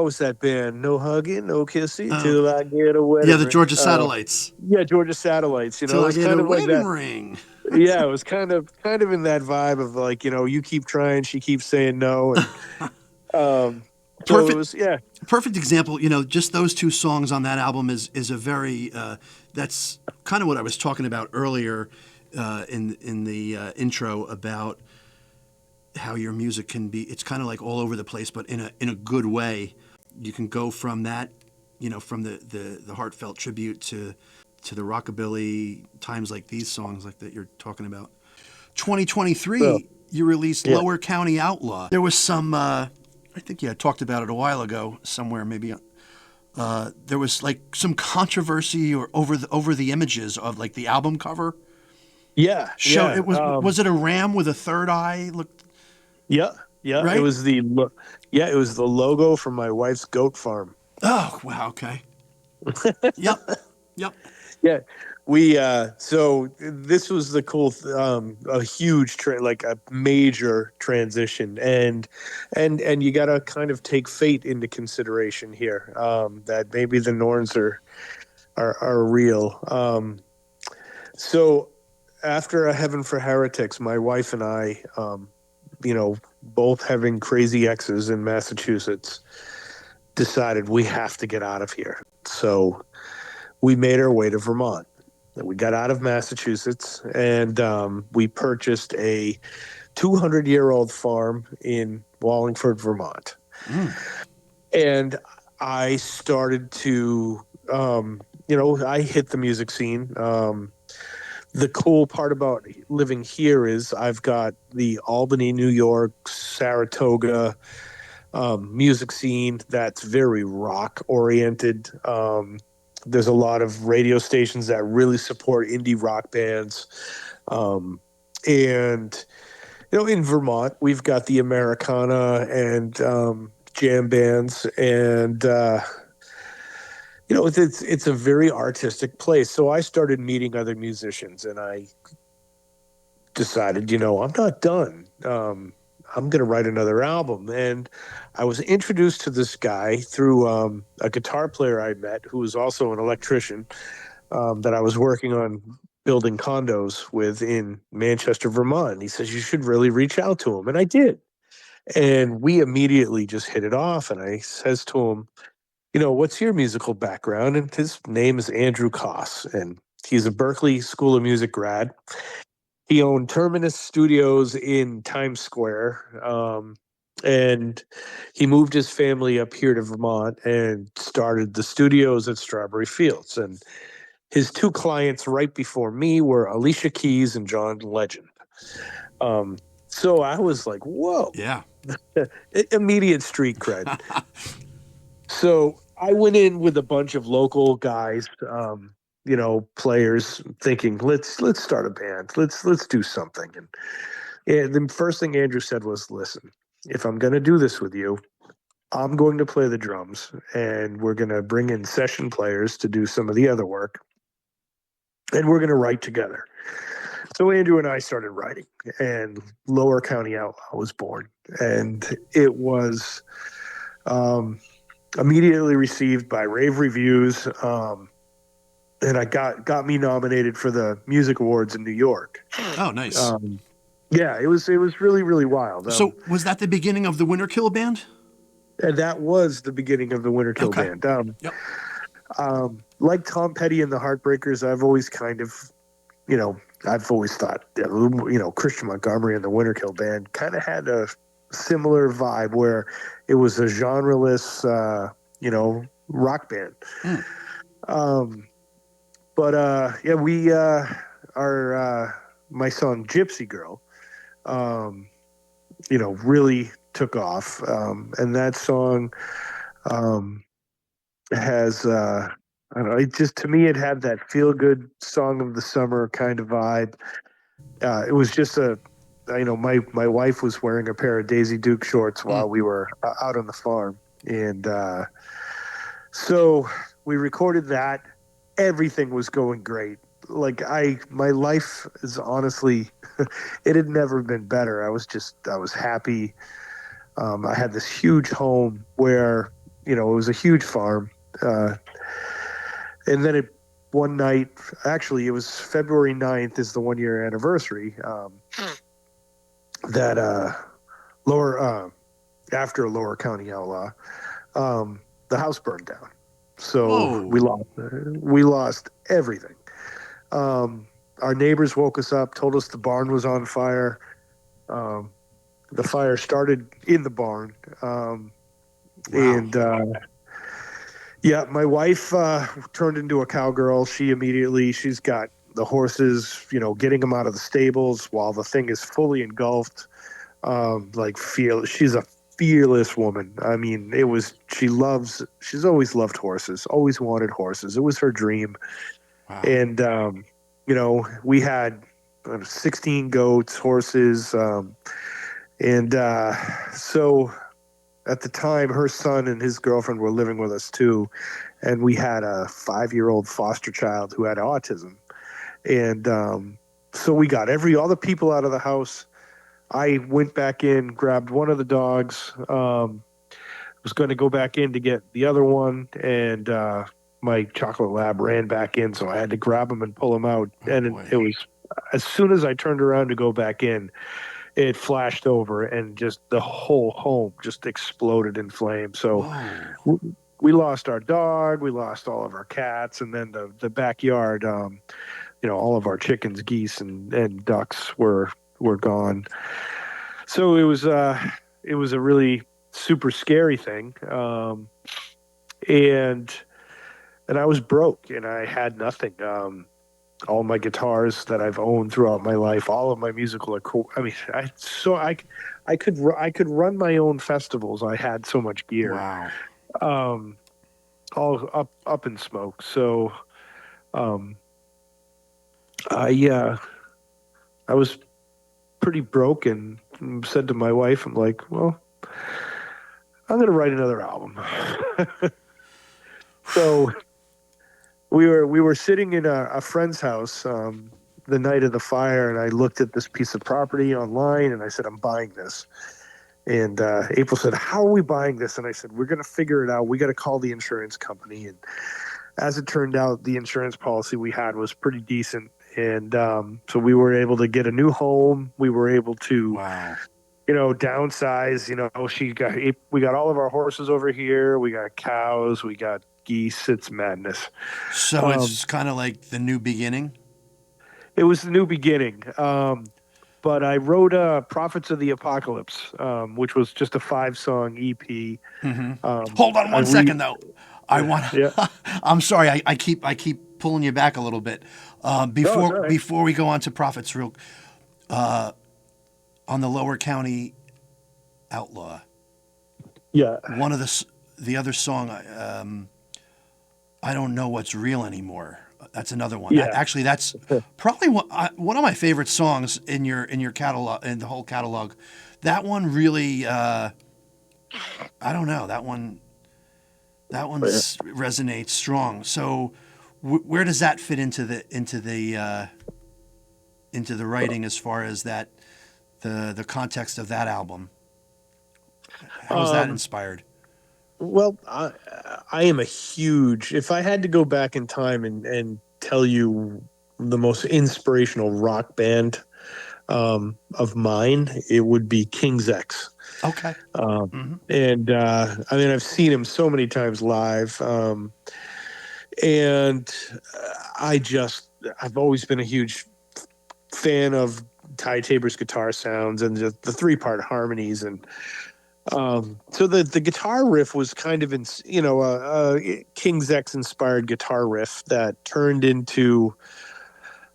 Speaker 2: was that band? No hugging, no kissing till I get a wedding.
Speaker 1: Yeah, the Georgia Satellites.
Speaker 2: Georgia Satellites.
Speaker 1: Till
Speaker 2: it's
Speaker 1: I get
Speaker 2: kind
Speaker 1: a
Speaker 2: of like
Speaker 1: wedding
Speaker 2: that.
Speaker 1: ring.
Speaker 2: Yeah, it was kind of in that vibe of like you keep trying, she keeps saying no, and
Speaker 1: perfect.
Speaker 2: So it was,
Speaker 1: perfect example. Just those two songs on that album is a very that's kind of what I was talking about earlier in the intro about how your music can be. It's kind of like all over the place, but in a good way. You can go from that, from the heartfelt tribute to the rockabilly Times Like These songs like that you're talking about. 2023, you released Lower County Outlaw. There was some. I think you had talked about it a while ago somewhere, maybe. There was like some controversy or over the images of like the album cover.
Speaker 2: Yeah.
Speaker 1: It was it a ram with a third eye?
Speaker 2: Yeah.
Speaker 1: Right?
Speaker 2: It was the logo from my wife's goat farm.
Speaker 1: Oh wow! Okay. Yep.
Speaker 2: Yeah. We so this was the cool a huge like a major transition, and you got to kind of take fate into consideration here, that maybe the Norns are real. So after A Heaven for Heretics, my wife and I, both having crazy exes in Massachusetts, decided we have to get out of here. So we made our way to Vermont. We got out of Massachusetts, and we purchased a 200-year-old farm in Wallingford, Vermont. And I started to, I hit the music scene. The cool part about living here is I've got the Albany, New York, Saratoga music scene that's very rock-oriented. There's a lot of radio stations that really support indie rock bands. And in Vermont, we've got the Americana and jam bands, and it's a very artistic place. So I started meeting other musicians, and I decided, I'm not done. I'm going to write another album. And I was introduced to this guy through a guitar player I met who was also an electrician that I was working on building condos with in Manchester, Vermont. He says, you should really reach out to him. And I did. And we immediately just hit it off. And I says to him, what's your musical background? And his name is Andrew Koss. And he's a Berklee School of Music grad. He owned Terminus Studios in Times Square. And he moved his family up here to Vermont and started the studios at Strawberry Fields. And his two clients right before me were Alicia Keys and John Legend. So I was like, whoa.
Speaker 1: Yeah.
Speaker 2: Immediate street cred. So I went in with a bunch of local guys, players, thinking, let's start a band. Let's do something. And the first thing Andrew said was, listen, if I'm going to do this with you, I'm going to play the drums, and we're going to bring in session players to do some of the other work, and we're going to write together. So Andrew and I started writing, and Lower County Outlaw was born, and it was immediately received by rave reviews, and I got me nominated for the music awards in New York.
Speaker 1: Oh, nice.
Speaker 2: Yeah, it was really, really wild.
Speaker 1: So was that the beginning of the 𝘬𝘠𝘚 band?
Speaker 2: And that was the beginning of the 𝘬𝘠𝘚 band.
Speaker 1: Yep.
Speaker 2: Like Tom Petty and the Heartbreakers, I've always kind of, I've always thought, Kristian Montgomery and the 𝘬𝘠𝘚 band kind of had a similar vibe where it was a genreless, rock band. We my song Gypsy Girl, really took off. And that song has, I don't know, to me, it had that feel good song of the summer kind of vibe. It was just my wife was wearing a pair of Daisy Duke shorts while we were out on the farm. And so we recorded that. Everything was going great. Like my life is honestly, it had never been better. I was happy. I had this huge home where, it was a huge farm. And then one night, actually it was February 9th is the 1 year anniversary, that, after Lower County Outlaw, the house burned down. So we lost everything. Our neighbors woke us up, told us the barn was on fire. The fire started in the barn. My wife turned into a cowgirl. She's got the horses, getting them out of the stables while the thing is fully engulfed. She's a fearless woman. I mean, she's always loved horses, always wanted horses. It was her dream. Wow. And, we had 16 goats, horses. So at the time, her son and his girlfriend were living with us too. And we had a 5-year-old foster child who had autism. And so we got all the people out of the house. I went back in, grabbed one of the dogs, was going to go back in to get the other one, and my chocolate lab ran back in, so I had to grab him and pull him out. It was, as soon as I turned around to go back in, it flashed over, and just the whole home just exploded in flames. So we lost our dog, we lost all of our cats, and then the backyard, all of our chickens, geese, and ducks were gone. So it was a really super scary thing. And I was broke, and I had nothing. All my guitars that I've owned throughout my life, all of my musical I could run my own festivals. I had so much gear.
Speaker 1: Wow.
Speaker 2: All up in smoke. So I I was pretty broke and said to my wife, I'm like, well, I'm going to write another album. So we were sitting in a friend's house the night of the fire, and I looked at this piece of property online, and I said, I'm buying this. And April said, how are we buying this? And I said, we're going to figure it out. We got to call the insurance company. And as it turned out, the insurance policy we had was pretty decent. And so we were able to get a new home. We were able to,
Speaker 1: Wow.
Speaker 2: Downsize. We got all of our horses over here. We got cows. We got geese. It's madness.
Speaker 1: So it's kind of like the new beginning?
Speaker 2: It was the new beginning. But I wrote Prophets of the Apocalypse, which was just a 5-song EP.
Speaker 1: Hold on one second, though. I want.
Speaker 2: Yeah.
Speaker 1: I'm sorry. I keep pulling you back a little bit. Before we go on to Prophets, on the Lower County Outlaw.
Speaker 2: Yeah.
Speaker 1: One of the other song, I don't know what's real anymore. That's another one.
Speaker 2: Yeah.
Speaker 1: Actually, that's probably one of my favorite songs in your catalog, in the whole catalog. That one really, I don't know. That one resonates strong. So, where does that fit into the writing as far as that the context of that album? How was that inspired?
Speaker 2: Well, I am a huge. If I had to go back in time and tell you the most inspirational rock band of mine, it would be King-X.
Speaker 1: Okay.
Speaker 2: And I mean, I've seen him so many times live, and I've always been a huge fan of Ty Tabor's guitar sounds and the 3-part harmonies. And so the guitar riff was kind of King-X inspired guitar riff that turned into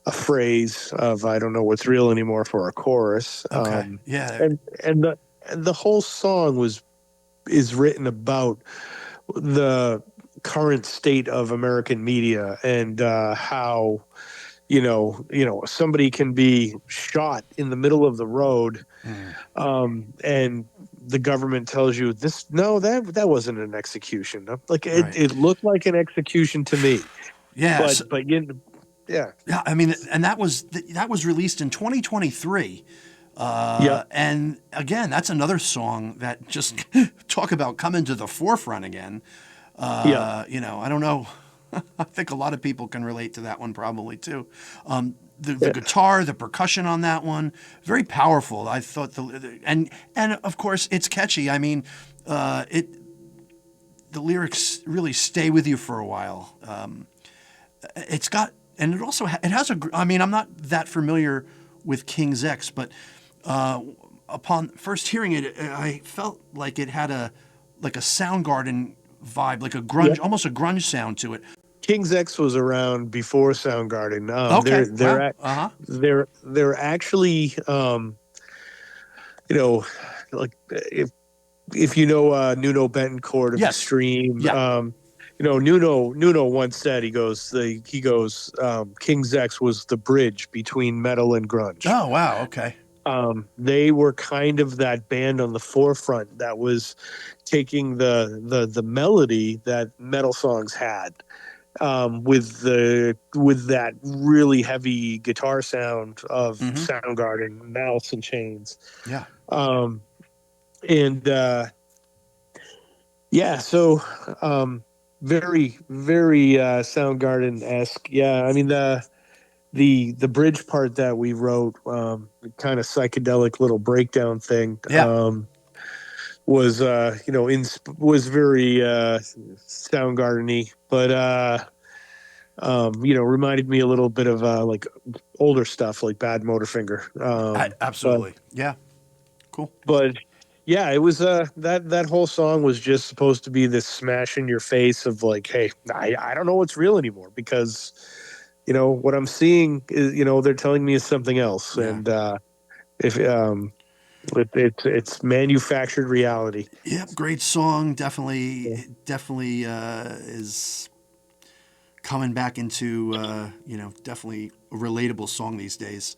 Speaker 2: a phrase of "I don't know what's real anymore" for a chorus.
Speaker 1: Okay. Yeah.
Speaker 2: And the whole song is written about the current state of American media and how somebody can be shot in the middle of the road, and the government tells you that wasn't an execution. Like it looked like an execution to me.
Speaker 1: Yeah.
Speaker 2: Yeah.
Speaker 1: Yeah. I mean, and that was released in 2023. And again, that's another song that just talk about coming to the forefront again. I don't know. I think a lot of people can relate to that one probably too. The guitar, the percussion on that one, very powerful. I thought and of course it's catchy. I mean, the lyrics really stay with you for a while. It has I mean, I'm not that familiar with King-X, but upon first hearing it, I felt like it had a Soundgarden vibe, like a grunge, almost a grunge sound to it.
Speaker 2: King-X was around before Soundgarden.
Speaker 1: Okay.
Speaker 2: They're actually, like if you know Nuno Betancourt of Extreme.
Speaker 1: Yeah.
Speaker 2: Nuno once said he goes King-X was the bridge between metal and grunge.
Speaker 1: Oh wow, okay.
Speaker 2: They were kind of that band on the forefront that was taking the melody that metal songs had, with that really heavy guitar sound of Soundgarden, Alice in Chains.
Speaker 1: Yeah.
Speaker 2: So very, very Soundgarden-esque. Yeah, I mean the bridge part that we wrote, kind of psychedelic little breakdown thing, was was very Soundgarden-y, but reminded me a little bit of like older stuff like Bad Motorfinger.
Speaker 1: Absolutely, yeah, cool.
Speaker 2: But yeah, it was that whole song was just supposed to be this smash in your face of like, hey, I don't know what's real anymore because what I'm seeing is they're telling me is something else, and it's manufactured reality.
Speaker 1: Yep, great song. Definitely is coming back into definitely a relatable song these days.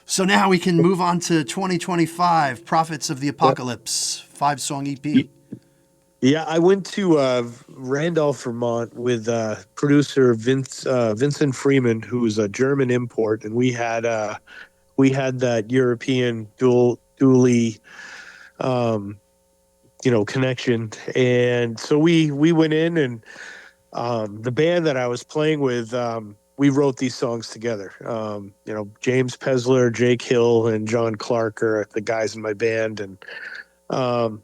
Speaker 1: So now we can move on to 2025, Prophets of the Apocalypse, 5-song EP.
Speaker 2: Yeah, I went to Randolph, Vermont with producer Vincent Freeman, who's a German import, and we had that European dually connection. And so we went in, and the band that I was playing with, we wrote these songs together. James Pesler, Jake Hill, and John Clark are the guys in my band. And,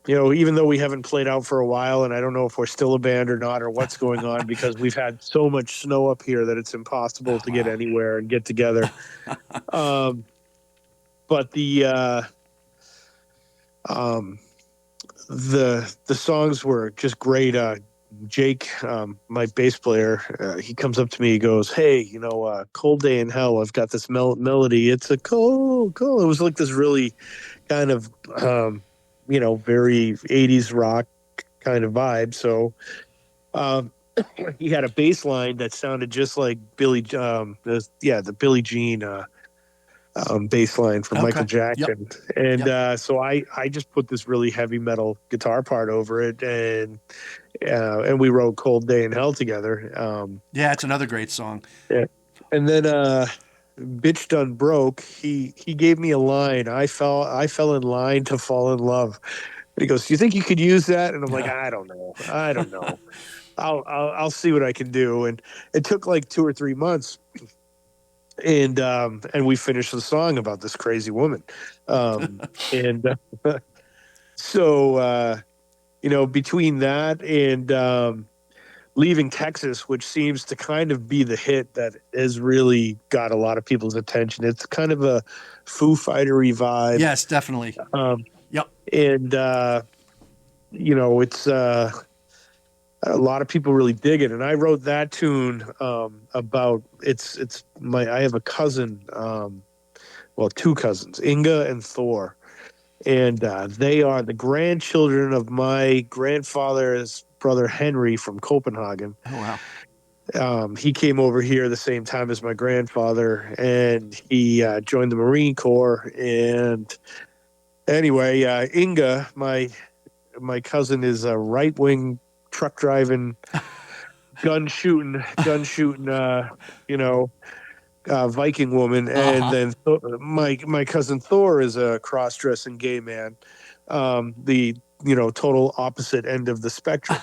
Speaker 2: even though we haven't played out for a while, and I don't know if we're still a band or not, or what's going on, because we've had so much snow up here that it's impossible to get anywhere and get together. But the songs were just great. Jake, my bass player, he comes up to me, he goes, "Hey, Cold Day in Hell, I've got this melody. It's a cold. It was like this really kind of, very 80s rock kind of vibe. So he had a bass line that sounded just like the Billie Jean bass line from Michael Jackson. Yep. And so I just put this really heavy metal guitar part over it, and we wrote Cold Day in Hell together.
Speaker 1: It's another great song.
Speaker 2: Yeah. And then Bitch Done Broke, he gave me a line. I fell in line to fall in love. And he goes, "Do you think you could use that?" And I'm like, I don't know. I'll see what I can do. And it took like 2 or 3 months. And we finished the song about this crazy woman. So between that and Leaving Texas, which seems to kind of be the hit that has really got a lot of people's attention. It's kind of a Foo Fighter-y vibe.
Speaker 1: Yes, definitely.
Speaker 2: Yep. And it's a lot of people really dig it. And I wrote that tune about I have a cousin, two cousins, Inga and Thor, and they are the grandchildren of my grandfather's brother Henry from Copenhagen.
Speaker 1: Oh wow.
Speaker 2: He came over here the same time as my grandfather, and he joined the Marine Corps. And anyway, Inga, my cousin, is a right-wing truck driving, gun shooting, Viking woman. And then my cousin Thor is a cross-dressing gay man, the total opposite end of the spectrum.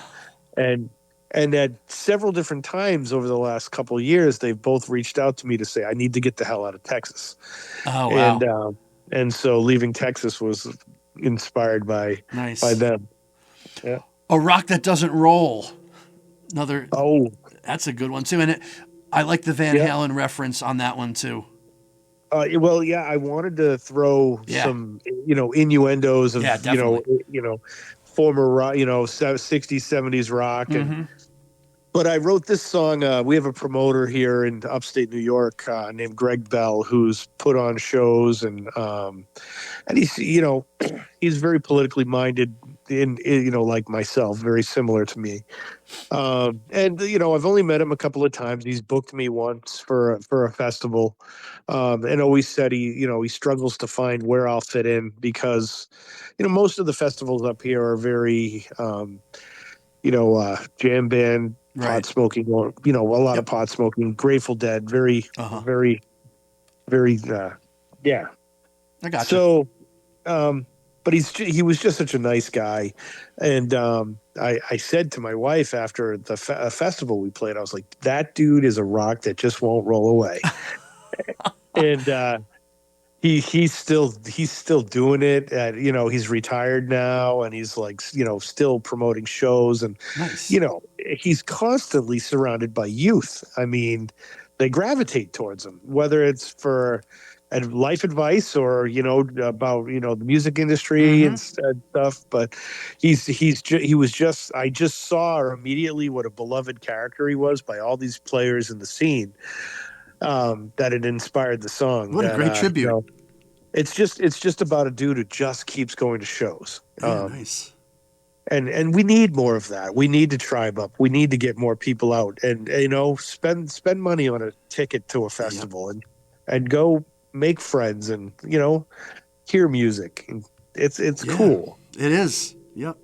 Speaker 2: And at several different times over the last couple of years, they've both reached out to me to say, I need to get the hell out of Texas.
Speaker 1: Oh wow.
Speaker 2: And so Leaving Texas was inspired by them. Yeah.
Speaker 1: A Rock That Doesn't Roll. That's a good one too. And I like the Van Halen reference on that one too.
Speaker 2: I wanted to throw some, innuendos of, former rock, 60s, 70s rock. But I wrote this song. We have a promoter here in upstate New York named Greg Bell, who's put on shows, and he's, he's very politically minded, like myself, very similar to me. I've only met him a couple of times. He's booked me once for a festival, and always said he struggles to find where I'll fit in because, most of the festivals up here are very, jam band, pot smoking, or a lot of pot smoking. Grateful Dead, very, very, very, yeah.
Speaker 1: I got
Speaker 2: you. So, but he was just such a nice guy, and I said to my wife after the festival we played, I was like, that dude is a rock that just won't roll away, and he's still doing it. He's retired now, and he's like still promoting shows, and
Speaker 1: nice.
Speaker 2: He's constantly surrounded by youth. I mean, they gravitate towards him, whether it's for life advice or about the music industry and stuff. But I just saw immediately what a beloved character he was by all these players in the scene. That it inspired the song.
Speaker 1: What a great tribute!
Speaker 2: It's just about a dude who just keeps going to shows.
Speaker 1: Nice.
Speaker 2: And we need more of that. We need to tribe up. We need to get more people out and spend money on a ticket to a festival and go make friends and, hear music. And it's cool.
Speaker 1: It is. Yep.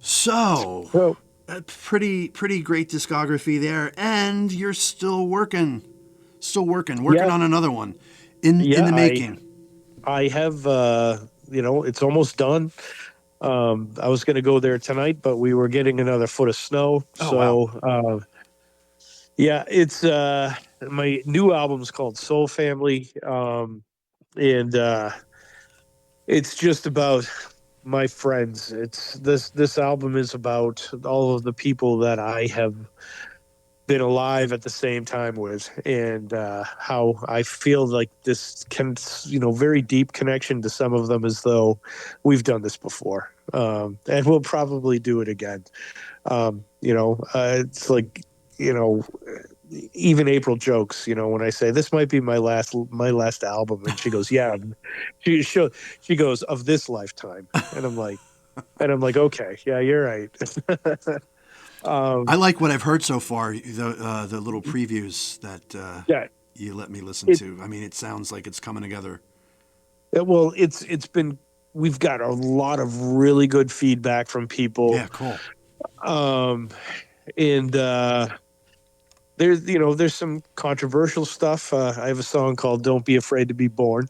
Speaker 1: So,
Speaker 2: So,
Speaker 1: a pretty great discography there, and you're still working on another one in the making.
Speaker 2: I have, it's almost done. I was going to go there tonight, but we were getting another foot of snow.
Speaker 1: Wow.
Speaker 2: It's my new album's called Soul Family, and it's just about my friends. It's this album is about all of the people that I have been alive at the same time with, and how I feel like this can, very deep connection to some of them, as though we've done this before, and we'll probably do it again. It's like, even April jokes, when I say this might be my last album, and she goes, yeah, she goes, of this lifetime, and I'm like, okay, yeah, you're right.
Speaker 1: I like what I've heard so far, the little previews that you let me listen to. I mean, it sounds like it's coming together.
Speaker 2: Well, we've got a lot of really good feedback from people.
Speaker 1: Yeah, cool.
Speaker 2: And there's some controversial stuff. I have a song called "Don't Be Afraid to Be Born,"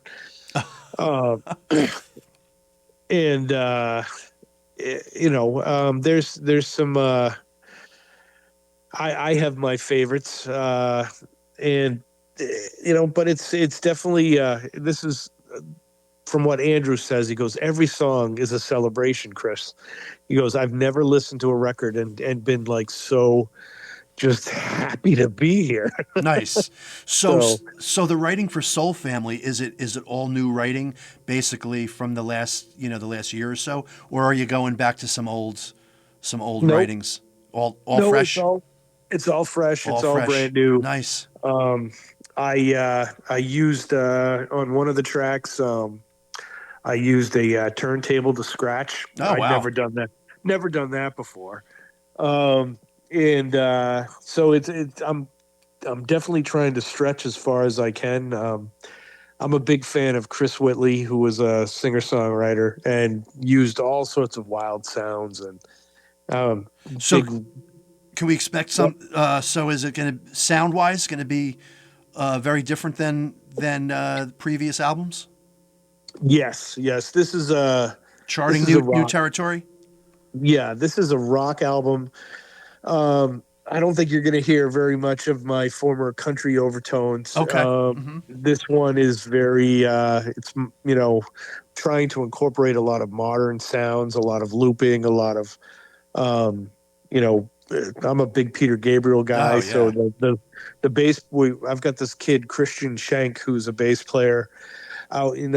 Speaker 2: and there's some. I have my favorites, and but it's definitely this is from what Andrew says. He goes, every song is a celebration, Chris. He goes, I've never listened to a record and been like so just happy to be here.
Speaker 1: Nice. So the writing for Soul Family, is it all new writing basically from the last year or so, or are you going back to some old
Speaker 2: Nope.
Speaker 1: writings? All fresh.
Speaker 2: It's all fresh. It's all brand new.
Speaker 1: Nice.
Speaker 2: I used on one of the tracks. I used a turntable to scratch.
Speaker 1: Oh, wow.
Speaker 2: I'd never done that. Never done that before. And so I'm definitely trying to stretch as far as I can. I'm a big fan of Chris Whitley, who was a singer-songwriter and used all sorts of wild sounds and
Speaker 1: can we expect some? So is it going to sound-wise going to be very different than previous albums?
Speaker 2: Yes. This is
Speaker 1: charting new territory.
Speaker 2: Yeah, this is a rock album. I don't think you're going to hear very much of my former country overtones.
Speaker 1: Okay.
Speaker 2: This one is very, it's, trying to incorporate a lot of modern sounds, a lot of looping, a lot of, I'm a big Peter Gabriel guy.
Speaker 1: Oh, yeah.
Speaker 2: So the bass, I've got this kid, Christian Schenk, who's a bass player out in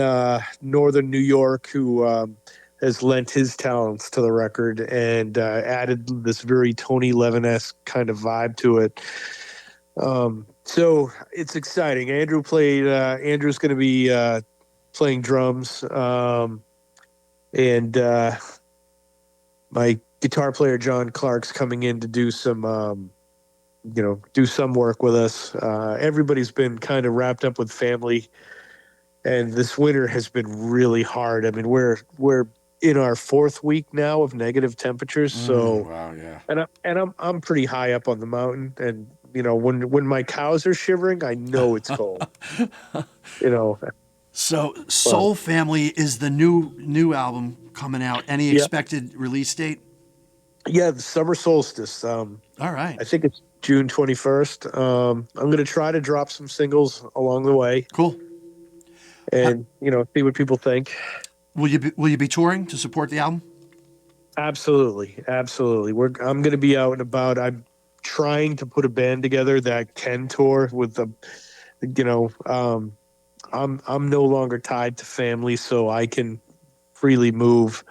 Speaker 2: northern New York, who has lent his talents to the record and added this very Tony Levin-esque kind of vibe to it. So it's exciting. Andrew's going to be playing drums, and my guitar player John Clark's coming in to do some work with us. Everybody's been kind of wrapped up with family, and this winter has been really hard. I mean, we're in our fourth week now of negative temperatures. So,
Speaker 1: wow, yeah.
Speaker 2: And I'm pretty high up on the mountain, and when my cows are shivering, I know it's cold.
Speaker 1: So Soul Family is the new album coming out. Any expected release date?
Speaker 2: Yeah, the summer solstice.
Speaker 1: All right.
Speaker 2: I think it's June 21st. I'm going to try to drop some singles along the way.
Speaker 1: Cool.
Speaker 2: And see what people think.
Speaker 1: Will you be touring to support the album?
Speaker 2: Absolutely. I'm going to be out and about. I'm trying to put a band together that can tour with the. I'm no longer tied to family, so I can freely move.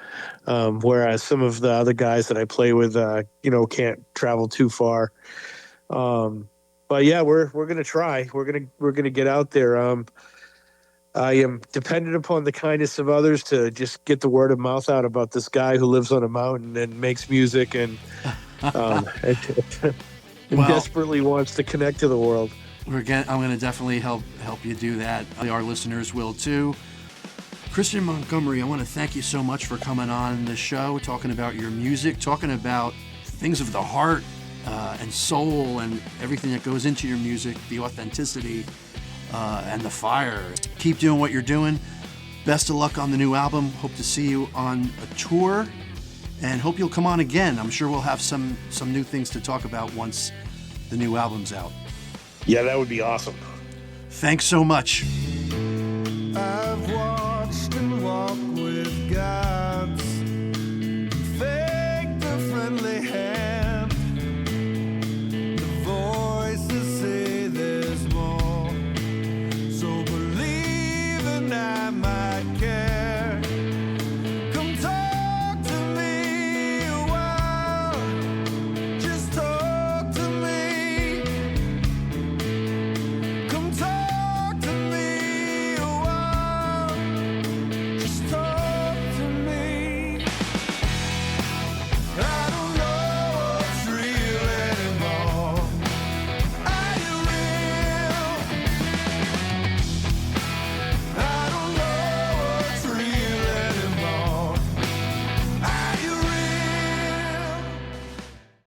Speaker 2: Whereas some of the other guys that I play with, can't travel too far. But yeah, we're gonna try. We're gonna get out there. I am dependent upon the kindness of others to just get the word of mouth out about this guy who lives on a mountain and makes music and desperately wants to connect to the world.
Speaker 1: I'm going to definitely help you do that. Our listeners will too. Kristian Montgomery, I want to thank you so much for coming on the show, talking about your music, talking about things of the heart and soul and everything that goes into your music, the authenticity and the fire. Keep doing what you're doing. Best of luck on the new album. Hope to see you on a tour, and hope you'll come on again. I'm sure we'll have some new things to talk about once the new album's out.
Speaker 2: Yeah, that would be awesome.
Speaker 1: Thanks so much.
Speaker 3: I've watched and walked with God.